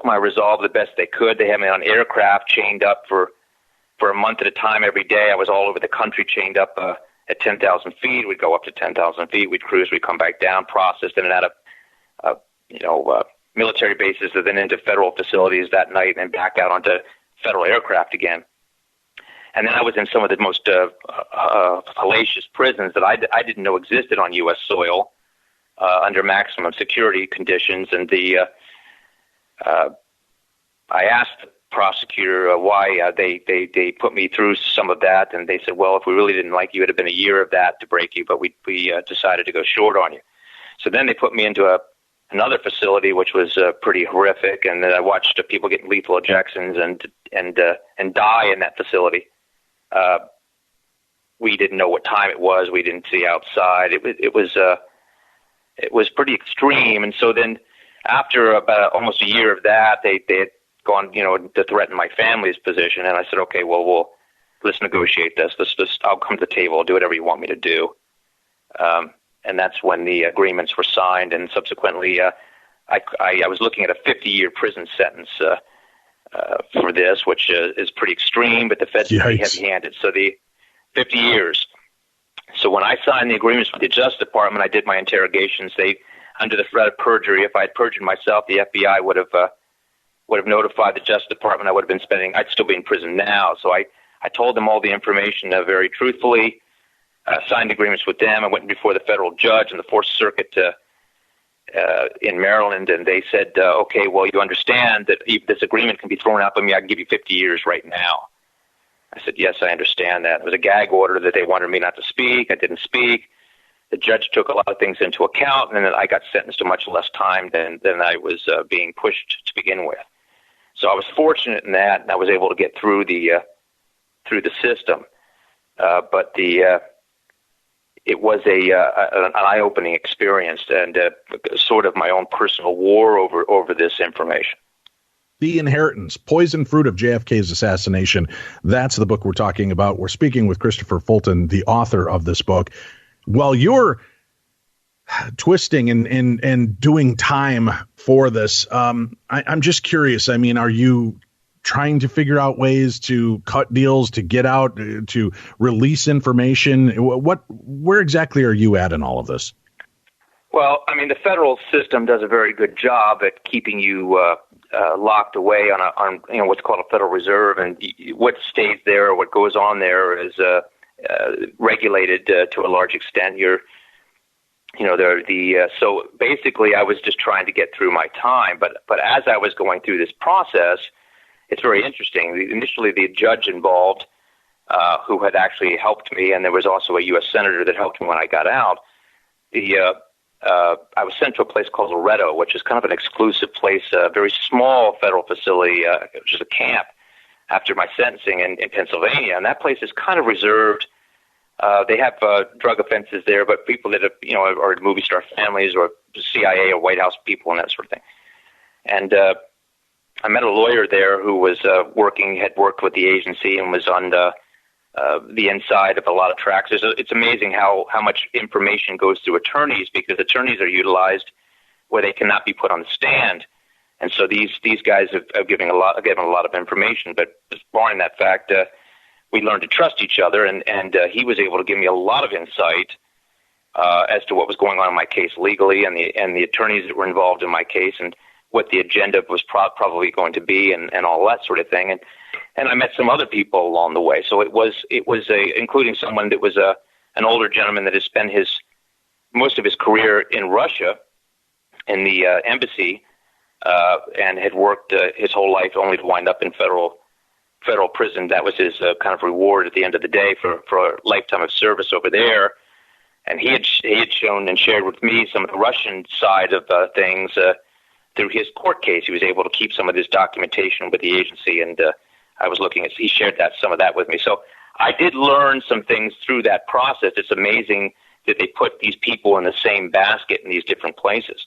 my resolve the best they could. They had me on aircraft chained up for a month at a time every day. I was all over the country chained up at 10,000 feet. We'd go up to 10,000 feet. We'd cruise. We'd come back down, processed in and out of military bases, and then into federal facilities that night, and then back out onto federal aircraft again. And then I was in some of the most hellacious prisons that I didn't know existed on U.S. soil under maximum security conditions. And I asked the prosecutor why they put me through some of that, and they said, well, if we really didn't like you, it would have been a year of that to break you, but we decided to go short on you. So then they put me into another facility, which was pretty horrific, and then I watched people get lethal injections and die in that facility. We didn't know what time it was. We didn't see outside. It was pretty extreme. And so then after about almost a year of that, they had gone, to threaten my family's position. And I said, okay, well, let's negotiate this. I'll come to the table. I'll do whatever you want me to do. And that's when the agreements were signed. And subsequently, I was looking at a 50-year prison sentence for this, which is pretty extreme, but the feds are pretty heavy-handed. So the 50 years. So when I signed the agreements with the Justice Department, I did my interrogations. They, under the threat of perjury, if I had perjured myself, the FBI would have notified the Justice Department. I'd still be in prison now. So I told them all the information very truthfully, signed agreements with them. I went before the federal judge in the Fourth Circuit in Maryland, and they said, okay, well, you understand that if this agreement can be thrown out on me, I can give you 50 years right now. I said, yes, I understand that. It was a gag order that they wanted me not to speak. I didn't speak. The judge took a lot of things into account, and then I got sentenced to much less time than I was being pushed to begin with. So I was fortunate in that, and I was able to get through the system. But it was an eye-opening experience, and sort of my own personal war over this information. The Inheritance, Poison Fruit of JFK's Assassination. That's the book we're talking about. We're speaking with Christopher Fulton, the author of this book. While you're twisting and doing time for this, I'm just curious. I mean, are you trying to figure out ways to cut deals, to get out, to release information? Where exactly are you at in all of this? Well, I mean, the federal system does a very good job at keeping you locked away on what's called a Federal Reserve, and what stays there or what goes on there is regulated to a large extent. So basically, I was just trying to get through my time. But as I was going through this process, it's very interesting. Initially, the judge involved, who had actually helped me, and there was also a U.S. senator that helped me when I got out. I was sent to a place called Loretto, which is kind of an exclusive place, a very small federal facility, which is a camp, after my sentencing in Pennsylvania. And that place is kind of reserved. They have drug offenses there, but people that are movie star families or CIA or White House people and that sort of thing. And I met a lawyer there who was had worked with the agency and was on the inside of a lot of tracks. It's amazing how much information goes through attorneys, because attorneys are utilized where they cannot be put on the stand. And so these guys have given a lot of information. But barring that fact, we learned to trust each other, and he was able to give me a lot of insight as to what was going on in my case legally, and the attorneys that were involved in my case, and what the agenda was probably going to be, and all that sort of thing. And I met some other people along the way. So it was including someone that was an older gentleman that had spent most of his career in Russia in the embassy, and had worked his whole life only to wind up in federal prison. That was his kind of reward at the end of the day for a lifetime of service over there. And he had shown and shared with me some of the Russian side of things through his court case. He was able to keep some of this documentation with the agency, and he shared some of that with me. So I did learn some things through that process. It's amazing that they put these people in the same basket in these different places.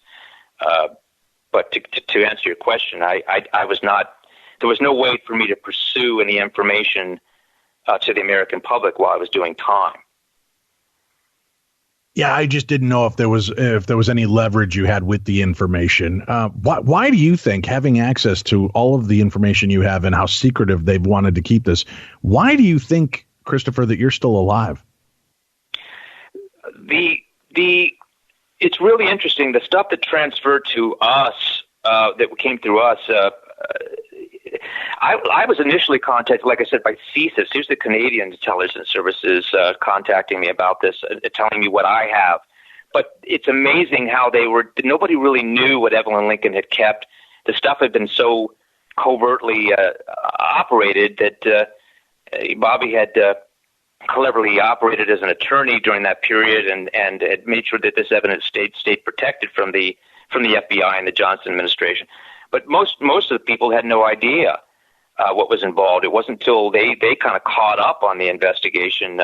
But to answer your question, I was not. There was no way for me to pursue any information to the American public while I was doing time. Yeah, I just didn't know if there was any leverage you had with the information. Why do you think, having access to all of the information you have and how secretive they've wanted to keep this, why do you think, Christopher, that you're still alive? It's really interesting. The stuff that transferred to us, that came through us. I was initially contacted, like I said, by CSIS. Here's the Canadian Intelligence Services contacting me about this, telling me what I have. But it's amazing how nobody really knew what Evelyn Lincoln had kept. The stuff had been so covertly operated that Bobby had cleverly operated as an attorney during that period, and had made sure that this evidence stayed protected from the FBI and the Johnson administration. But most of the people had no idea what was involved. It wasn't until they kind of caught up on the investigation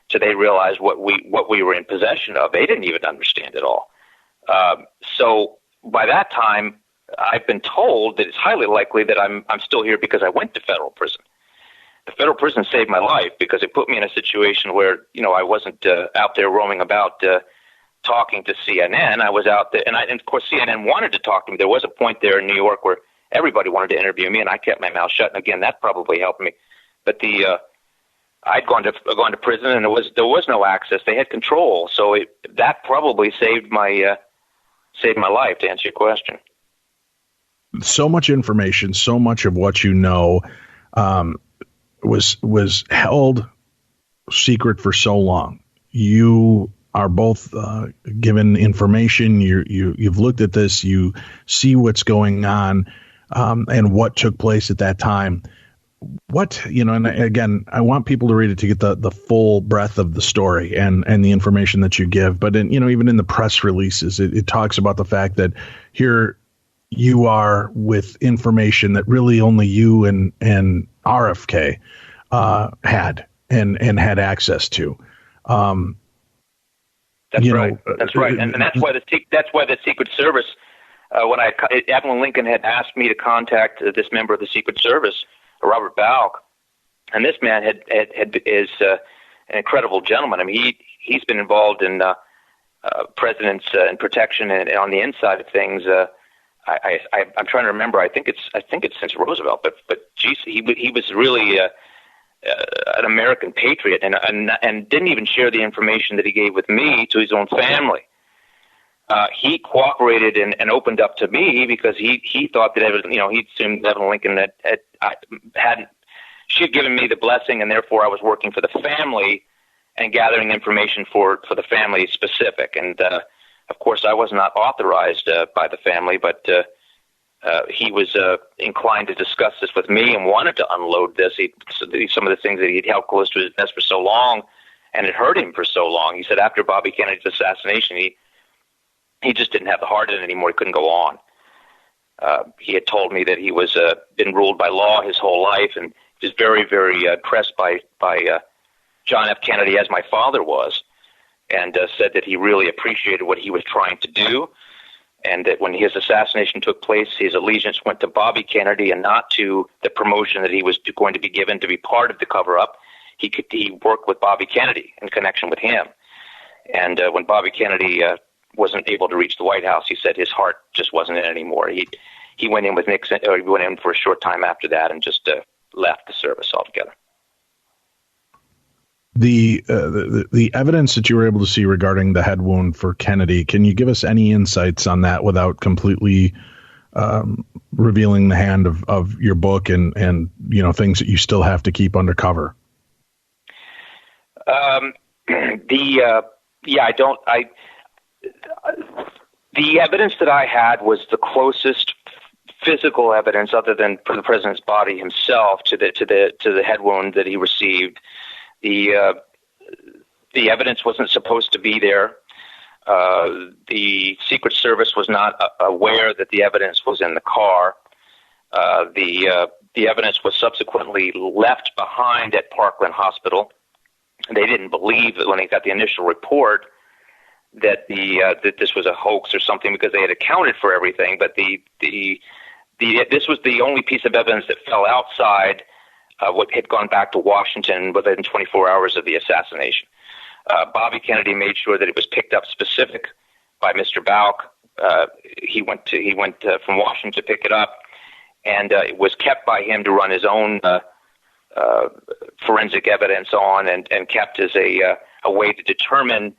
till they realized what we were in possession of. They didn't even understand it all. So by that time, I've been told that it's highly likely that I'm still here because I went to federal prison. The federal prison saved my life because it put me in a situation where I wasn't out there roaming about talking to CNN. I was out there, and of course CNN wanted to talk to me. There was a point there in New York where everybody wanted to interview me, and I kept my mouth shut. And again, that probably helped me. But I'd gone to prison, and there was no access. They had control, so that probably saved my life. To answer your question, so much information, so much of what you know, was held secret for so long. You are both given information. You've looked at this. You see what's going on, and what took place at that time. And again, I want people to read it to get the full breadth of the story and the information that you give. But even in the press releases, it talks about the fact that here you are with information that really only you and RFK had and had access to. That's right. That's right, and that's why the Secret Service. When Evelyn Lincoln had asked me to contact this member of the Secret Service, Robert Balk, and this man is an incredible gentleman. I mean, he's been involved in presidents and protection and on the inside of things. I'm trying to remember. I think it's since Roosevelt, but geez, he was really an American patriot, and didn't even share the information that he gave with me to his own family. he cooperated and opened up to me because he thought that he assumed Evelyn Lincoln she had given me the blessing, and therefore I was working for the family and gathering information for the family specific. And of course, I was not authorized by the family, but he was inclined to discuss this with me and wanted to unload this. Some of the things that he'd held close to his vest for so long, and it hurt him for so long. He said after Bobby Kennedy's assassination, he just didn't have the heart in it anymore. He couldn't go on. He had told me that he was been ruled by law his whole life, and he was very, very impressed by John F. Kennedy, as my father was, and said that he really appreciated what he was trying to do, and that when his assassination took place, his allegiance went to Bobby Kennedy and not to the promotion that he was going to be given to be part of the cover-up. He worked with Bobby Kennedy in connection with him. And when Bobby Kennedy wasn't able to reach the White House, he said his heart just wasn't in it anymore. He went in with Nixon, or he went in for a short time after that and just left the service altogether. The evidence that you were able to see regarding the head wound for Kennedy, can you give us any insights on that without completely revealing the hand of your book and things that you still have to keep undercover? The evidence that I had was the closest physical evidence, other than for the president's body himself, to the head wound that he received. The evidence wasn't supposed to be there. The Secret Service was not aware that the evidence was in the car. The evidence was subsequently left behind at Parkland Hospital. They didn't believe that when they got the initial report that that this was a hoax or something, because they had accounted for everything. But this was the only piece of evidence that fell outside what had gone back to Washington within 24 hours of the assassination. Bobby Kennedy made sure that it was picked up specific by Mr. Bauch. He went from Washington to pick it up, and it was kept by him to run his own forensic evidence on, and kept as a way to determine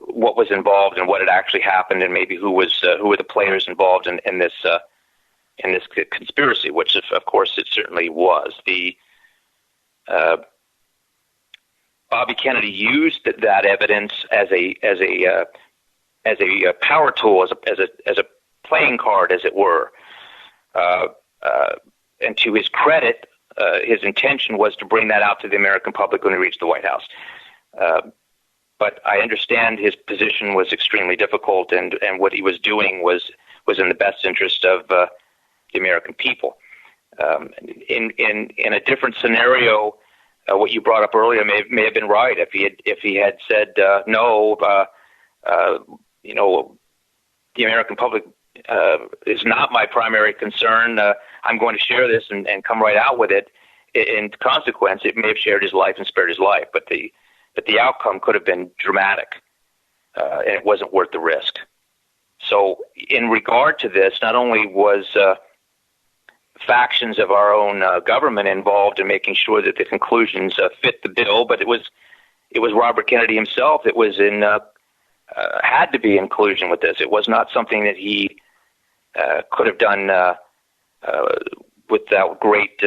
what was involved and what had actually happened, and maybe who were the players involved in this conspiracy, which of course it certainly was. Bobby Kennedy used that evidence as a power tool, as a playing card, as it were. And to his credit, his intention was to bring that out to the American public when he reached the White House. But I understand his position was extremely difficult, and what he was doing was in the best interest of the American people. In a different scenario, what you brought up earlier may have been right. If he had said no, the American public is not my primary concern. I'm going to share this and come right out with it. In consequence, it may have shared his life and spared his life, but the outcome could have been dramatic, and it wasn't worth the risk. So in regard to this, not only was factions of our own government involved in making sure that the conclusions fit the bill, but it was Robert Kennedy himself that was had to be in collusion with this. It was not something that he could have done without great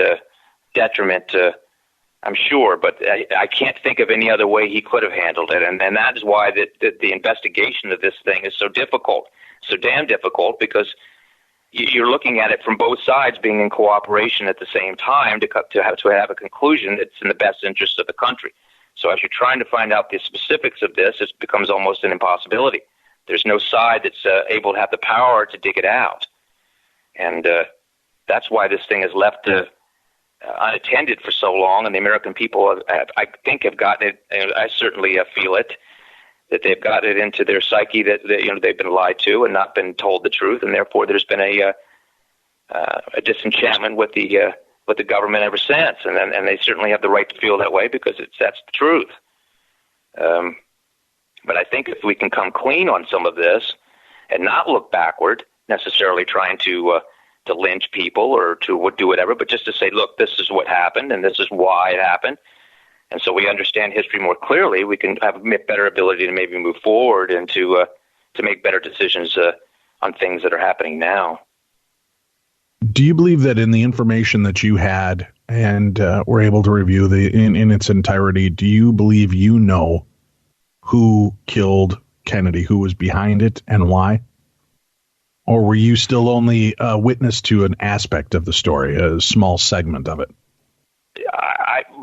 detriment, I'm sure, but I can't think of any other way he could have handled it, and that is why the investigation of this thing is so difficult, so damn difficult, because you're looking at it from both sides being in cooperation at the same time to have a conclusion that's in the best interest of the country. So as you're trying to find out the specifics of this, it becomes almost an impossibility. There's no side that's able to have the power to dig it out. And that's why this thing is left unattended for so long, and the American people, I think, have gotten it, and I certainly feel it, that they've got it into their psyche that they've been lied to and not been told the truth, and therefore there's been a disenchantment with the government ever since, and they certainly have the right to feel that way because that's the truth. But I think if we can come clean on some of this and not look backward, necessarily trying to lynch people or to do whatever, but just to say, look, this is what happened and this is why it happened. And so we understand history more clearly. We can have a better ability to maybe move forward and to make better decisions on things that are happening now. Do you believe that in the information that you had and were able to review in its entirety, do you believe you know who killed Kennedy, who was behind it, and why? Or were you still only a witness to an aspect of the story, a small segment of it?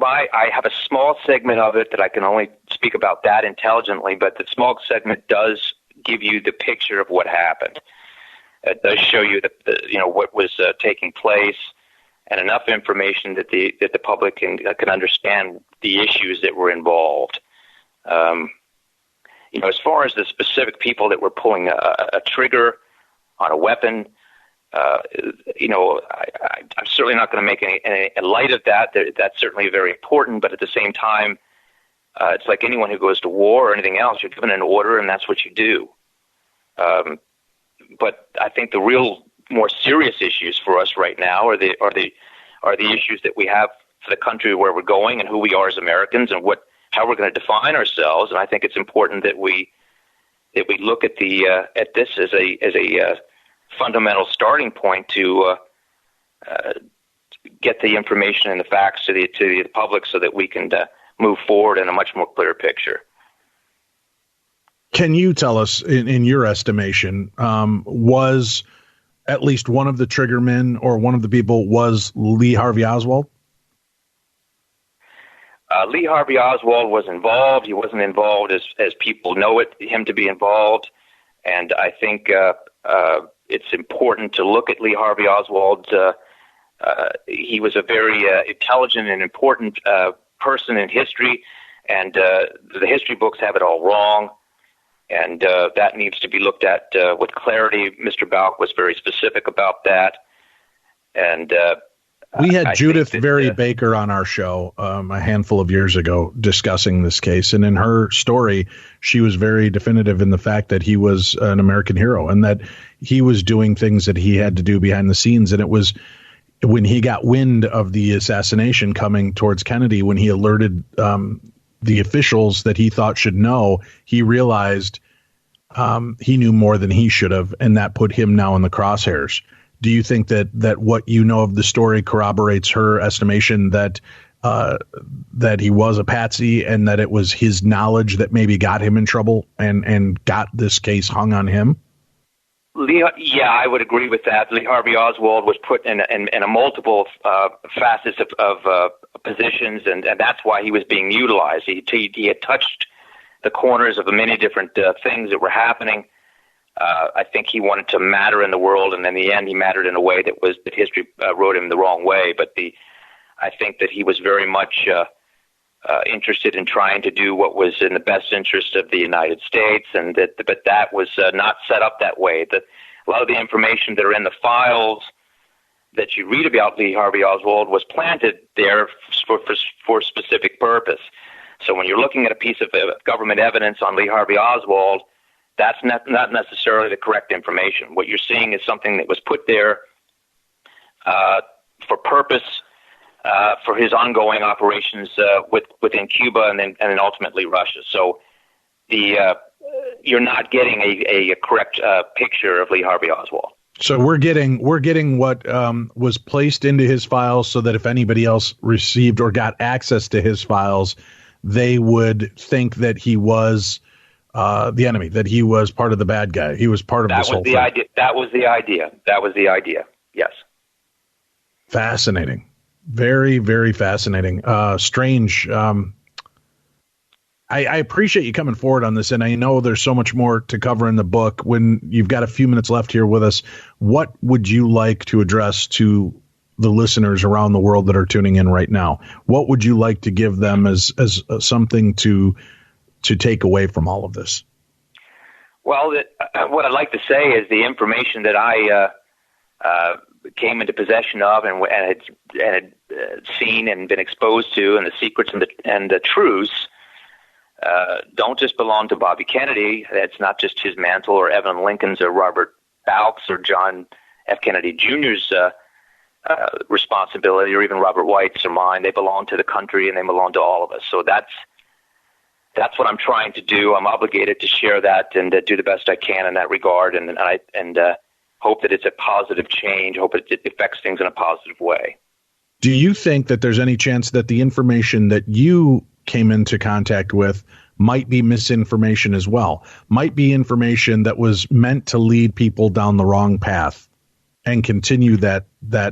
I have a small segment of it that I can only speak about that intelligently, but the small segment does give you the picture of what happened. It does show you what was taking place, and enough information that the public can understand the issues that were involved. As far as the specific people that were pulling a trigger on a weapon, I'm certainly not going to make any light of that. That's certainly very important, but at the same time, it's like anyone who goes to war or anything else. You're given an order, and that's what you do. But I think the real more serious issues for us right now are the issues that we have for the country, where we're going and who we are as Americans, and how we're going to define ourselves. And I think it's important that we look at this as a fundamental starting point to get the information and the facts to the public, so that we can move forward in a much more clear picture. Can you tell us, in your estimation, was at least one of the triggermen or one of the people was Lee Harvey Oswald? Lee Harvey Oswald was involved. He wasn't involved as people know him to be involved. And I think it's important to look at Lee Harvey Oswald. He was a very intelligent and important person in history, and the history books have it all wrong. And that needs to be looked at with clarity. Mr. Balk was very specific about that. And we had Judith Very Baker on our show a handful of years ago discussing this case. And in her story, she was very definitive in the fact that he was an American hero and that he was doing things that he had to do behind the scenes. And it was when he got wind of the assassination coming towards Kennedy, when he alerted the officials that he thought should know, he realized he knew more than he should have, and that put him now in the crosshairs. Do you think that what you know of the story corroborates her estimation that he was a patsy, and that it was his knowledge that maybe got him in trouble and got this case hung on him? Yeah, I would agree with that. Lee Harvey Oswald was put in a multiple facets of positions, and that's why he was being utilized. He had touched the corners of many different things that were happening. I think he wanted to matter in the world, and in the end, he mattered in a way that history wrote him the wrong way. But I think that he was very much interested in trying to do what was in the best interest of the United States, but that was not set up that way. A lot of the information that are in the files that you read about Lee Harvey Oswald was planted there for a specific purpose. So when you're looking at a piece of government evidence on Lee Harvey Oswald, that's not necessarily the correct information. What you're seeing is something that was put there for purpose, for his ongoing operations within Cuba and then ultimately Russia. So you're not getting a correct picture of Lee Harvey Oswald. So we're getting what was placed into his files, so that if anybody else received or got access to his files, they would think that he was the enemy, that he was part of the bad guy. He was part of this whole thing. That was the idea. Yes. Fascinating. Very, very fascinating. Strange. I appreciate you coming forward on this, and I know there's so much more to cover in the book. When you've got a few minutes left here with us, what would you like to address to the listeners around the world that are tuning in right now? What would you like to give them as something to take away from all of this? Well, what I'd like to say is the information that I came into possession of and had seen and been exposed to, and the secrets and the truths don't just belong to Bobby Kennedy. It's not just his mantle, or Evelyn Lincoln's, or Robert Balk's, or John F. Kennedy Jr.'s responsibility, or even Robert White's or mine. They belong to the country, and they belong to all of us. So that's that's what I'm trying to do. I'm obligated to share that and do the best I can in that regard, and hope that it's a positive change. Hope it affects things in a positive way. Do you think that there's any chance that the information that you came into contact with might be misinformation as well? Might be information that was meant to lead people down the wrong path and continue that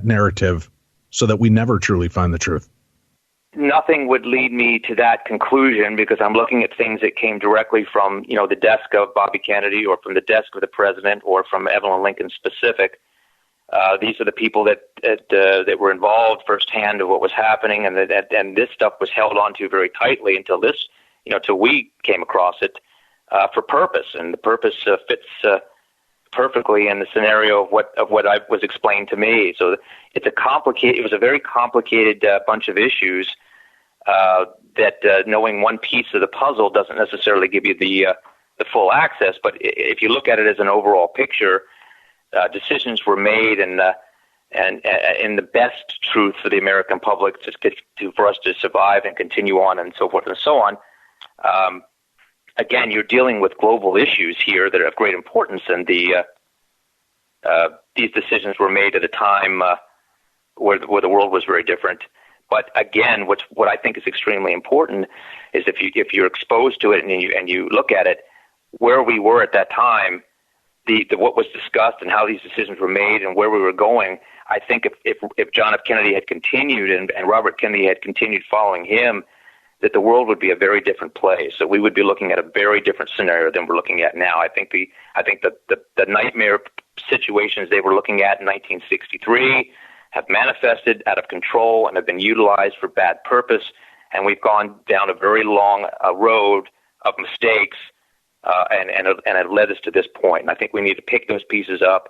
narrative so that we never truly find the truth? Nothing would lead me to that conclusion, because I'm looking at things that came directly from, the desk of Bobby Kennedy, or from the desk of the president, or from Evelyn Lincoln specific. These are the people that were involved firsthand of what was happening, and this stuff was held onto very tightly until till we came across it for purpose, and the purpose fits perfectly in the scenario of what I was explained to me. So it was a very complicated bunch of issues that knowing one piece of the puzzle doesn't necessarily give you the full access. But if you look at it as an overall picture, decisions were made and in the best truth for the American public for us to survive and continue on and so forth and so on. Again, you're dealing with global issues here that are of great importance, and these decisions were made at a time where the world was very different. But again, what I think is extremely important is if you're exposed to it and you look at it, where we were at that time, what was discussed and how these decisions were made and where we were going. I think if John F. Kennedy had continued and Robert Kennedy had continued following him, that the world would be a very different place. So we would be looking at a very different scenario than we're looking at now. I think the nightmare situations they were looking at in 1963 have manifested out of control and have been utilized for bad purpose. And we've gone down a very long road of mistakes, and it led us to this point. And I think we need to pick those pieces up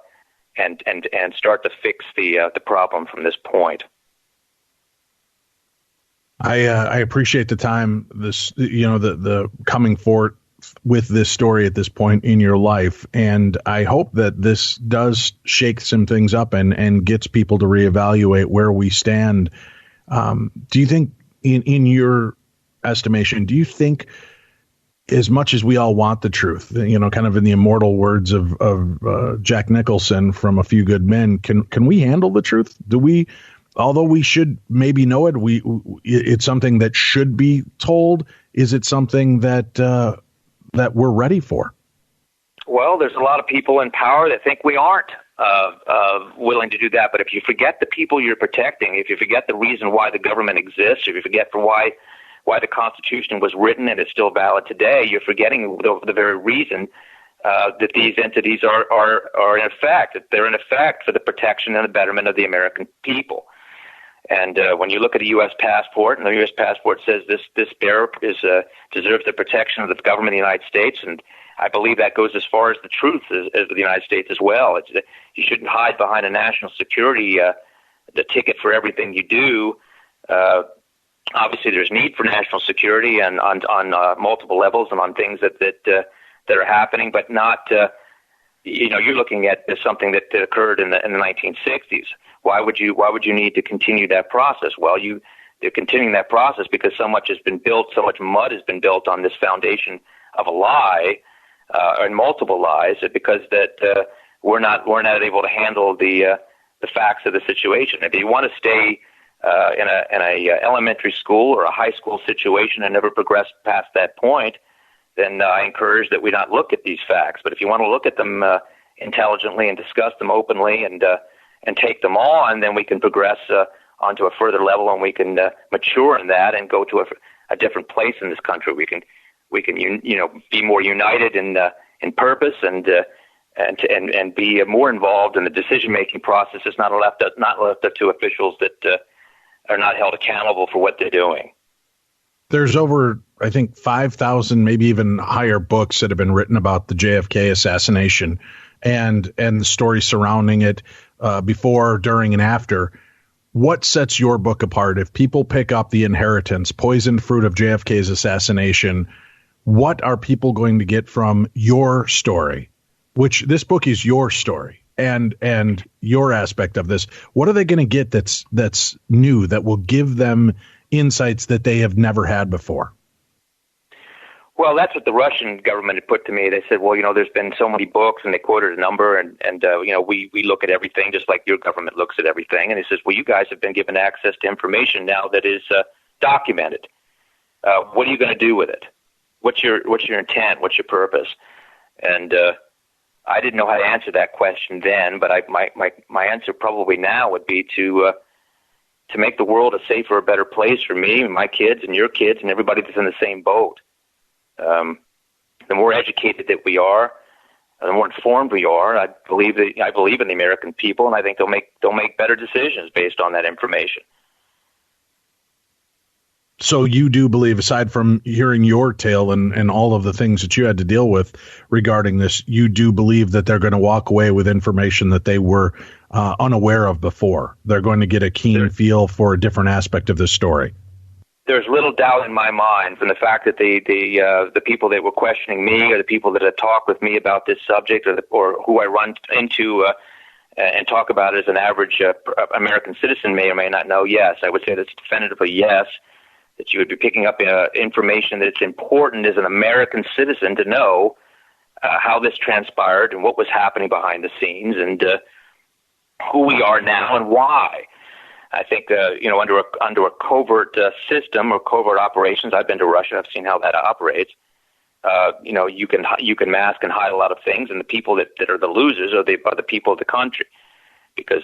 and start to fix the problem from this point. I appreciate the time, the coming forth with this story at this point in your life. And I hope that this does shake some things up and gets people to reevaluate where we stand. Do you think, in your estimation, do you think, as much as we all want the truth, kind of in the immortal words of Jack Nicholson from A Few Good Men, can we handle the truth? Do we? Although we should maybe know it, it's something that should be told. Is it something that we're ready for? Well, there's a lot of people in power that think we aren't willing to do that. But if you forget the people you're protecting, if you forget the reason why the government exists, if you forget why the Constitution was written and is still valid today, you're forgetting the very reason that these entities are in effect. That they're in effect for the protection and the betterment of the American people. And when you look at a U.S. passport, and the U.S. passport says this bearer deserves the protection of the government of the United States, and I believe that goes as far as the truth as the United States as well. You shouldn't hide behind a national security the ticket for everything you do. Obviously, there's need for national security and on multiple levels and on things that are happening, but not. You're looking at something that occurred in the 1960s. Why would you need to continue that process? Well, they're continuing that process because so much has been built, so much mud has been built on this foundation of a lie, and multiple lies, because that we're not able to handle the facts of the situation. If you want to stay in a elementary school or a high school situation and never progress past that point, then I encourage that we not look at these facts. But if you want to look at them intelligently and discuss them openly and take them on, then we can progress onto a further level, and we can mature in that and go to a different place in this country. We can be more united in purpose and be more involved in the decision making process. It's not left up to officials that are not held accountable for what they're doing. There's over, I think, 5,000, maybe even higher books that have been written about the JFK assassination and the story surrounding it before, during, and after. What sets your book apart? If people pick up The Inheritance, Poisoned Fruit of JFK's Assassination, what are people going to get from your story? Which this book is your story and your aspect of this. What are they going to get that's new, that will give them insights that they have never had before? Well, that's what the Russian government had put to me. They said, well, there's been so many books, and they quoted a number, and we look at everything just like your government looks at everything. And he says, well, you guys have been given access to information now that is documented. What are you going to do with it? What's your intent? What's your purpose? And I didn't know how to answer that question then, but my answer probably now would be to make the world a safer, a better place for me and my kids and your kids and everybody that's in the same boat. The more educated that we are, the more informed we are. I believe in the American people, and I think they'll make better decisions based on that information. So you do believe, aside from hearing your tale and all of the things that you had to deal with regarding this, you do believe that they're going to walk away with information that they were unaware of before. They're going to get a keen feel for a different aspect of this story. There's little doubt in my mind from the fact that the people that were questioning me, or the people that had talked with me about this subject, or who I run into and talk about it as an average American citizen may or may not know. Yes, I would say that's definitively yes. That you would be picking up information that's important as an American citizen to know how this transpired and what was happening behind the scenes and who we are now and why. I think, under a covert system or covert operations, I've been to Russia, I've seen how that operates. You can mask and hide a lot of things, and the people that are the losers are the people of the country, because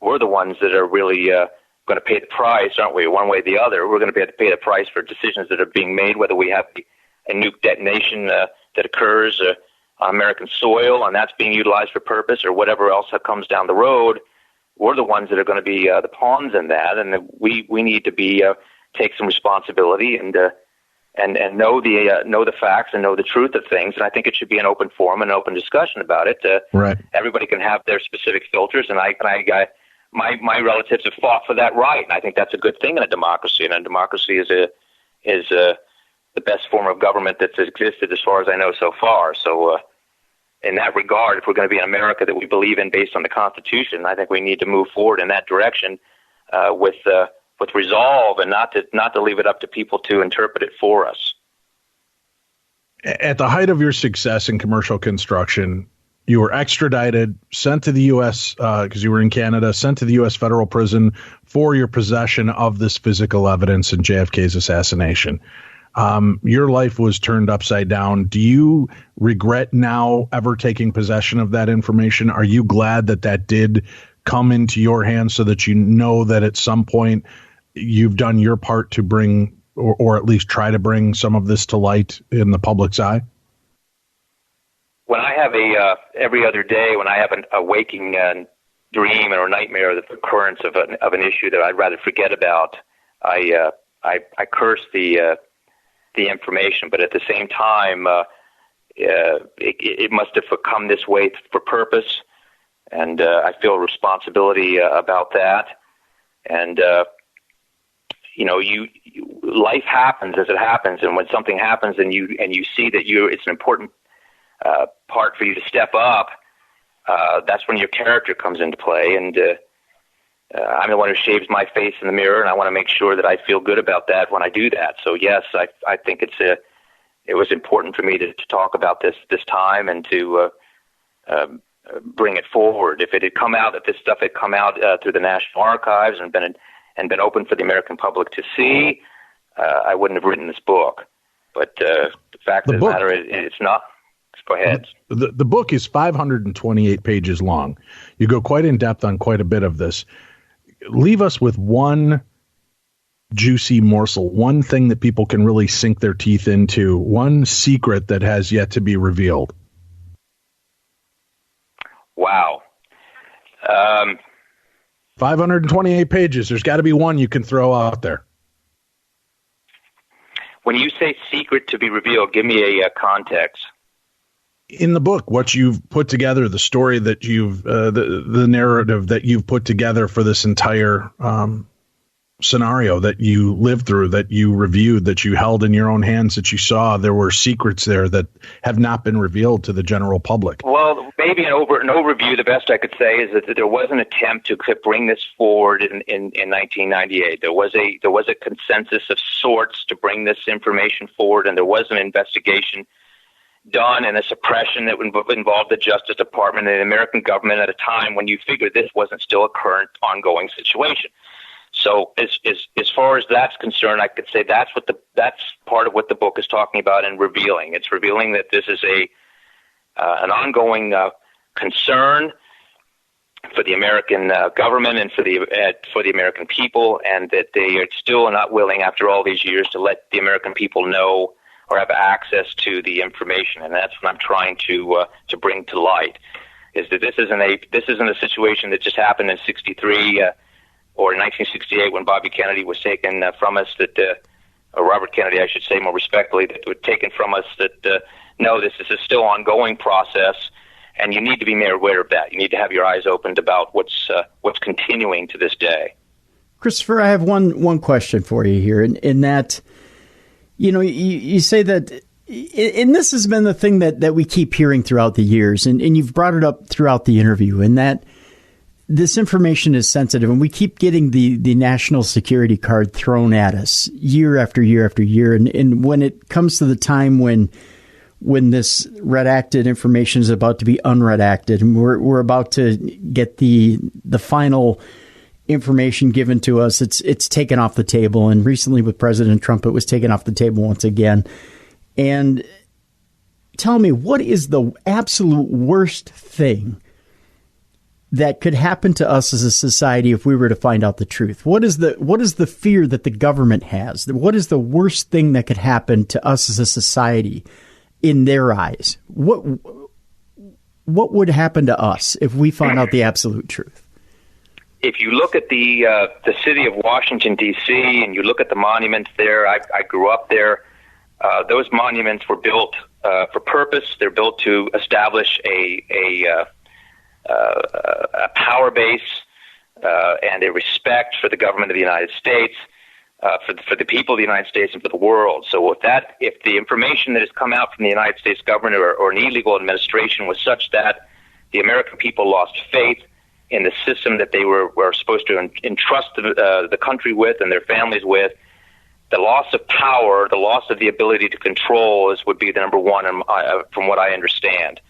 we're the ones that are really going to pay the price, aren't we? One way or the other, we're going to have to pay the price for decisions that are being made, whether we have a nuke detonation that occurs on American soil and that's being utilized for purpose, or whatever else that comes down the road. We're the ones that are going to be the pawns in that, and we need to take some responsibility and know the facts and know the truth of things. And I think it should be an open forum and an open discussion about it. Right. Everybody can have their specific filters, and my relatives have fought for that right, and I think that's a good thing in a democracy. And a democracy is the best form of government that's existed as far as I know so far. So in that regard, if we're going to be in America that we believe in based on the Constitution, I think we need to move forward in that direction with resolve, and not to leave it up to people to interpret it for us. At the height of your success in commercial construction, you were extradited, sent to the U.S. Because you were in Canada, sent to the U.S. federal prison for your possession of this physical evidence in JFK's assassination. Your life was turned upside down. Do you regret now ever taking possession of that information? Are you glad that did come into your hands, so that you know that at some point you've done your part to bring, or at least try to bring, some of this to light in the public's eye? When I have every other day, when I have a waking dream or nightmare, the occurrence of an issue that I'd rather forget about, I curse the information. But at the same time, it must have come this way for purpose, and I feel responsibility about that. And life happens as it happens, and when something happens, and you see that it's an important part for you to step up, that's when your character comes into play. And I'm the one who shaves my face in the mirror, and I want to make sure that I feel good about that when I do that. So yes, I think it was important for me to talk about this time and to bring it forward. If this stuff had come out through the National Archives and been open for the American public to see, I wouldn't have written this book. But the fact of the matter is, it's not. Go ahead. The book is 528 pages long. You go quite in depth on quite a bit of this. Leave us with one juicy morsel, one thing that people can really sink their teeth into, one secret that has yet to be revealed. Wow. 528 pages. There's got to be one you can throw out there. When you say secret to be revealed, give me a context. In the book, what you've put together, the story that you've, the narrative that you've put together for this entire scenario that you lived through, that you reviewed, that you held in your own hands, that you saw there were secrets there that have not been revealed to the general public? Well, maybe an overview, the best I could say is that there was an attempt to bring this forward in 1998. There was a consensus of sorts to bring this information forward, and there was an investigation done and a suppression that involved the Justice Department and the American government at a time when you figured this wasn't still a current ongoing situation. So as far as that's concerned, I could say that's part of what the book is talking about and revealing. It's revealing that this is an ongoing concern for the American government and for the American people, and that they are still not willing, after all these years, to let the American people know or have access to the information. And that's what I'm trying to bring to light, is that this isn't a situation that just happened in '63 or in 1968 when Bobby Kennedy was taken from us, or Robert Kennedy, I should say more respectfully, that was taken from us, that no, this is a still ongoing process, and you need to be made aware of that. You need to have your eyes opened about what's continuing to this day. Christopher, I have one question for you here, in that, you say that, and this has been the thing that we keep hearing throughout the years, and you've brought it up throughout the interview, in that this information is sensitive, and we keep getting the national security card thrown at us year after year after year. And when it comes to the time when this redacted information is about to be unredacted, and we're about to get the final information given to us, it's taken off the table. And recently with President Trump, it was taken off the table once again. And tell me, what is the absolute worst thing that could happen to us as a society if we were to find out the truth? What is the fear that the government has? What is the worst thing that could happen to us as a society in their eyes? What would happen to us if we found out the absolute truth? If you look at the city of Washington, D.C., and you look at the monuments there, I grew up there. Those monuments were built for purpose. They're built to establish a power base and a respect for the government of the United States, for the people of the United States and for the world. So if the information that has come out from the United States government or an illegal administration was such that the American people lost faith in the system that they were supposed to entrust the country with and their families with, the loss of power, the loss of the ability to control would be the number one, from what I understand.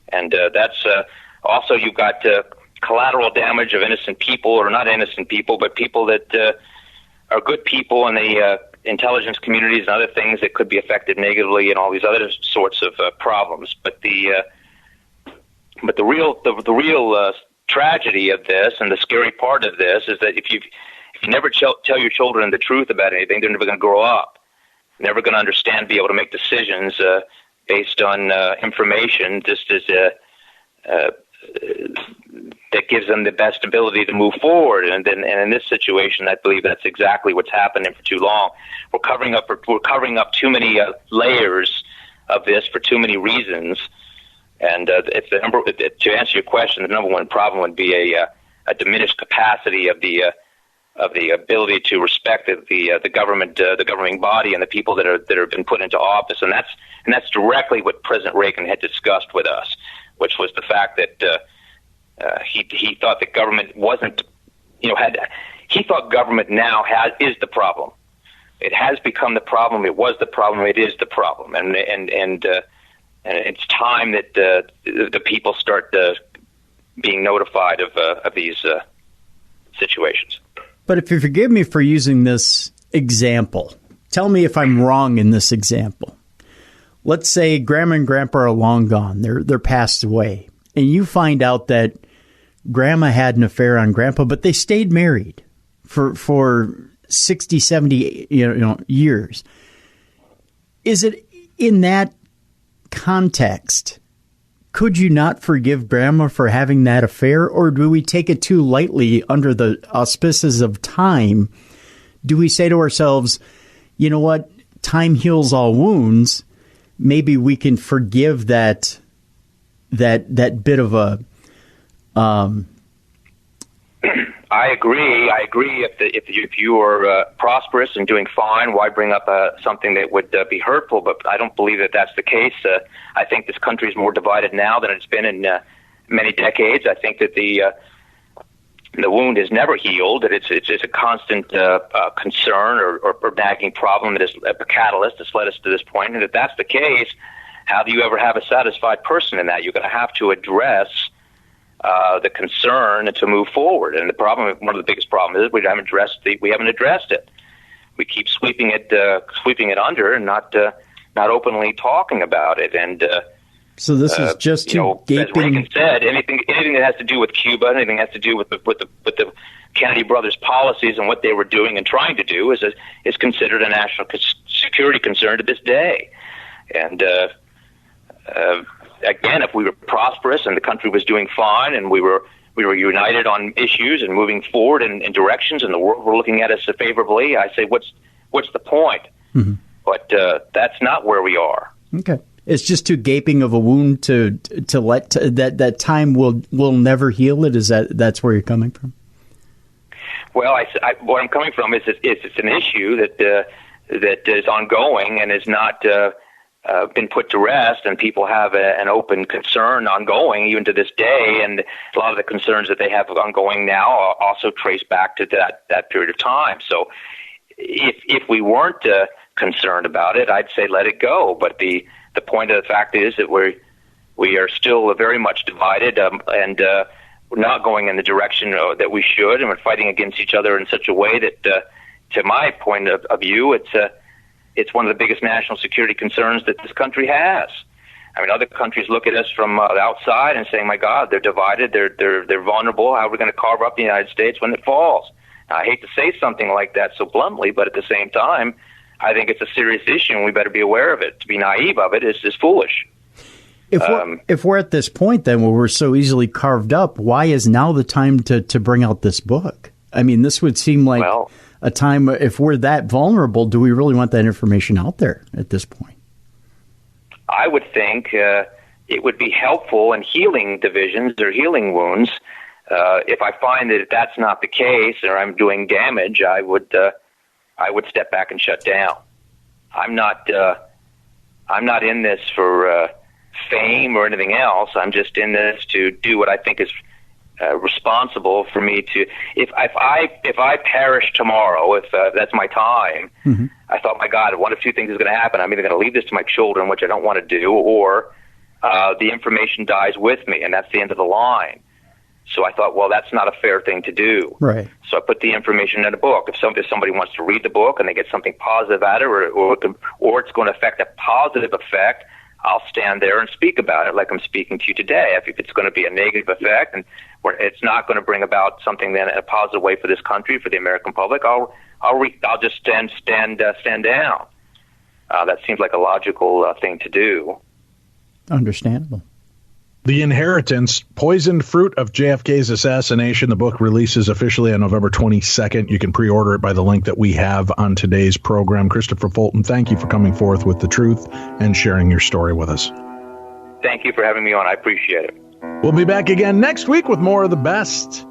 And that's also, you've got collateral damage of innocent people, or not innocent people, but people that are good people in the intelligence communities and other things that could be affected negatively, and all these other sorts of problems. But the real tragedy of this, and the scary part of this, is that if you never tell your children the truth about anything, they're never going to grow up, never going to understand, be able to make decisions based on information, just as that gives them the best ability to move forward. And in this situation, I believe that's exactly what's happening for too long. We're covering up too many layers of this for too many reasons. And to answer your question, the number one problem would be a diminished capacity of the ability to respect the government, the governing body, and the people that have been put into office. And that's directly what President Reagan had discussed with us, which was the fact that he thought that government wasn't, he thought government now is the problem. It has become the problem. It was the problem. It is the problem. And it's time that the people start being notified of these situations. But if you forgive me for using this example, tell me if I'm wrong in this example. Let's say Grandma and Grandpa are long gone. They're passed away. And you find out that Grandma had an affair on Grandpa, but they stayed married for 60, 70 years. Is it in that context, could you not forgive Grandma for having that affair? Or do we take it too lightly under the auspices of time? Do we say to ourselves, you know what, time heals all wounds? Maybe we can forgive that bit of a I agree. If you are prosperous and doing fine, why bring up something that would be hurtful? But I don't believe that that's the case. I think this country is more divided now than it's been in many decades. I think that the wound is never healed. That it's a constant concern or nagging problem that is a catalyst that's led us to this point. And if that's the case, how do you ever have a satisfied person in that? You're going to have to address the concern to move forward. And the problem, one of the biggest problems, is we haven't addressed it. We keep sweeping it under and not openly talking about it. And so this is just gaping. As Reagan said, anything that has to do with Cuba, anything that has to do with the Kennedy brothers' policies and what they were doing and trying to do is considered a national security concern to this day. And again, if we were prosperous and the country was doing fine and we were united on issues and moving forward in directions and the world were looking at us favorably, I say, what's the point? Mm-hmm. But that's not where we are. Okay. It's just too gaping of a wound to let that time will never heal it. Is that's where you're coming from? Well, what I'm coming from is it's an issue that is ongoing and is not been put to rest, and people have an open concern ongoing even to this day, and a lot of the concerns that they have ongoing now also trace back to that period of time. So if we weren't concerned about it, I'd say let it go. But the point of the fact is that we are still very much divided, and we're not going in the direction that we should, and we're fighting against each other in such a way that, to my point of view, it's one of the biggest national security concerns that this country has. I mean, other countries look at us from the outside and say, "My God, they're divided, they're vulnerable. How are we going to carve up the United States when it falls?" Now, I hate to say something like that so bluntly, but at the same time, I think it's a serious issue, and we better be aware of it. To be naive of it is foolish. If we're at this point, then, where we're so easily carved up, why is now the time to bring out this book? I mean, this would seem like a time, if we're that vulnerable, do we really want that information out there at this point? I would think it would be helpful in healing divisions or healing wounds. If I find that that's not the case or I'm doing damage, I would step back and shut down. I'm not in this for fame or anything else. I'm just in this to do what I think is responsible for me to. If I perish tomorrow, if that's my time, mm-hmm. I thought, my God, one of two things is going to happen. I'm either going to leave this to my children, which I don't want to do, or the information dies with me, and that's the end of the line. So I thought, well, that's not a fair thing to do. Right. So I put the information in a book. If somebody wants to read the book and they get something positive out of it, or it's going to affect a positive effect, I'll stand there and speak about it like I'm speaking to you today. If it's going to be a negative effect and it's not going to bring about something then in a positive way for this country, for the American public, I'll just stand down. That seems like a logical thing to do. Understandable. The Inheritance, Poisoned Fruit of JFK's Assassination. The book releases officially on November 22nd. You can pre-order it by the link that we have on today's program. Christopher Fulton, thank you for coming forth with the truth and sharing your story with us. Thank you for having me on. I appreciate it. We'll be back again next week with more of the best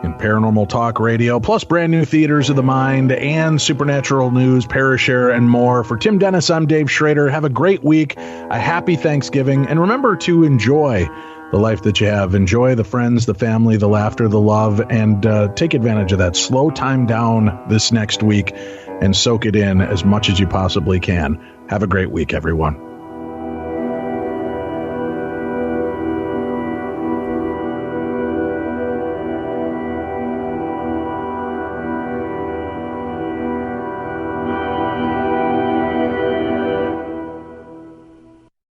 in paranormal talk radio, plus brand new theaters of the mind and supernatural news, Parashare, and more. For Tim Dennis, I'm Dave Schrader. Have a great week, a happy Thanksgiving, and remember to enjoy the life that you have. Enjoy the friends, the family, the laughter, the love, and take advantage of that. Slow time down this next week and soak it in as much as you possibly can. Have a great week, everyone.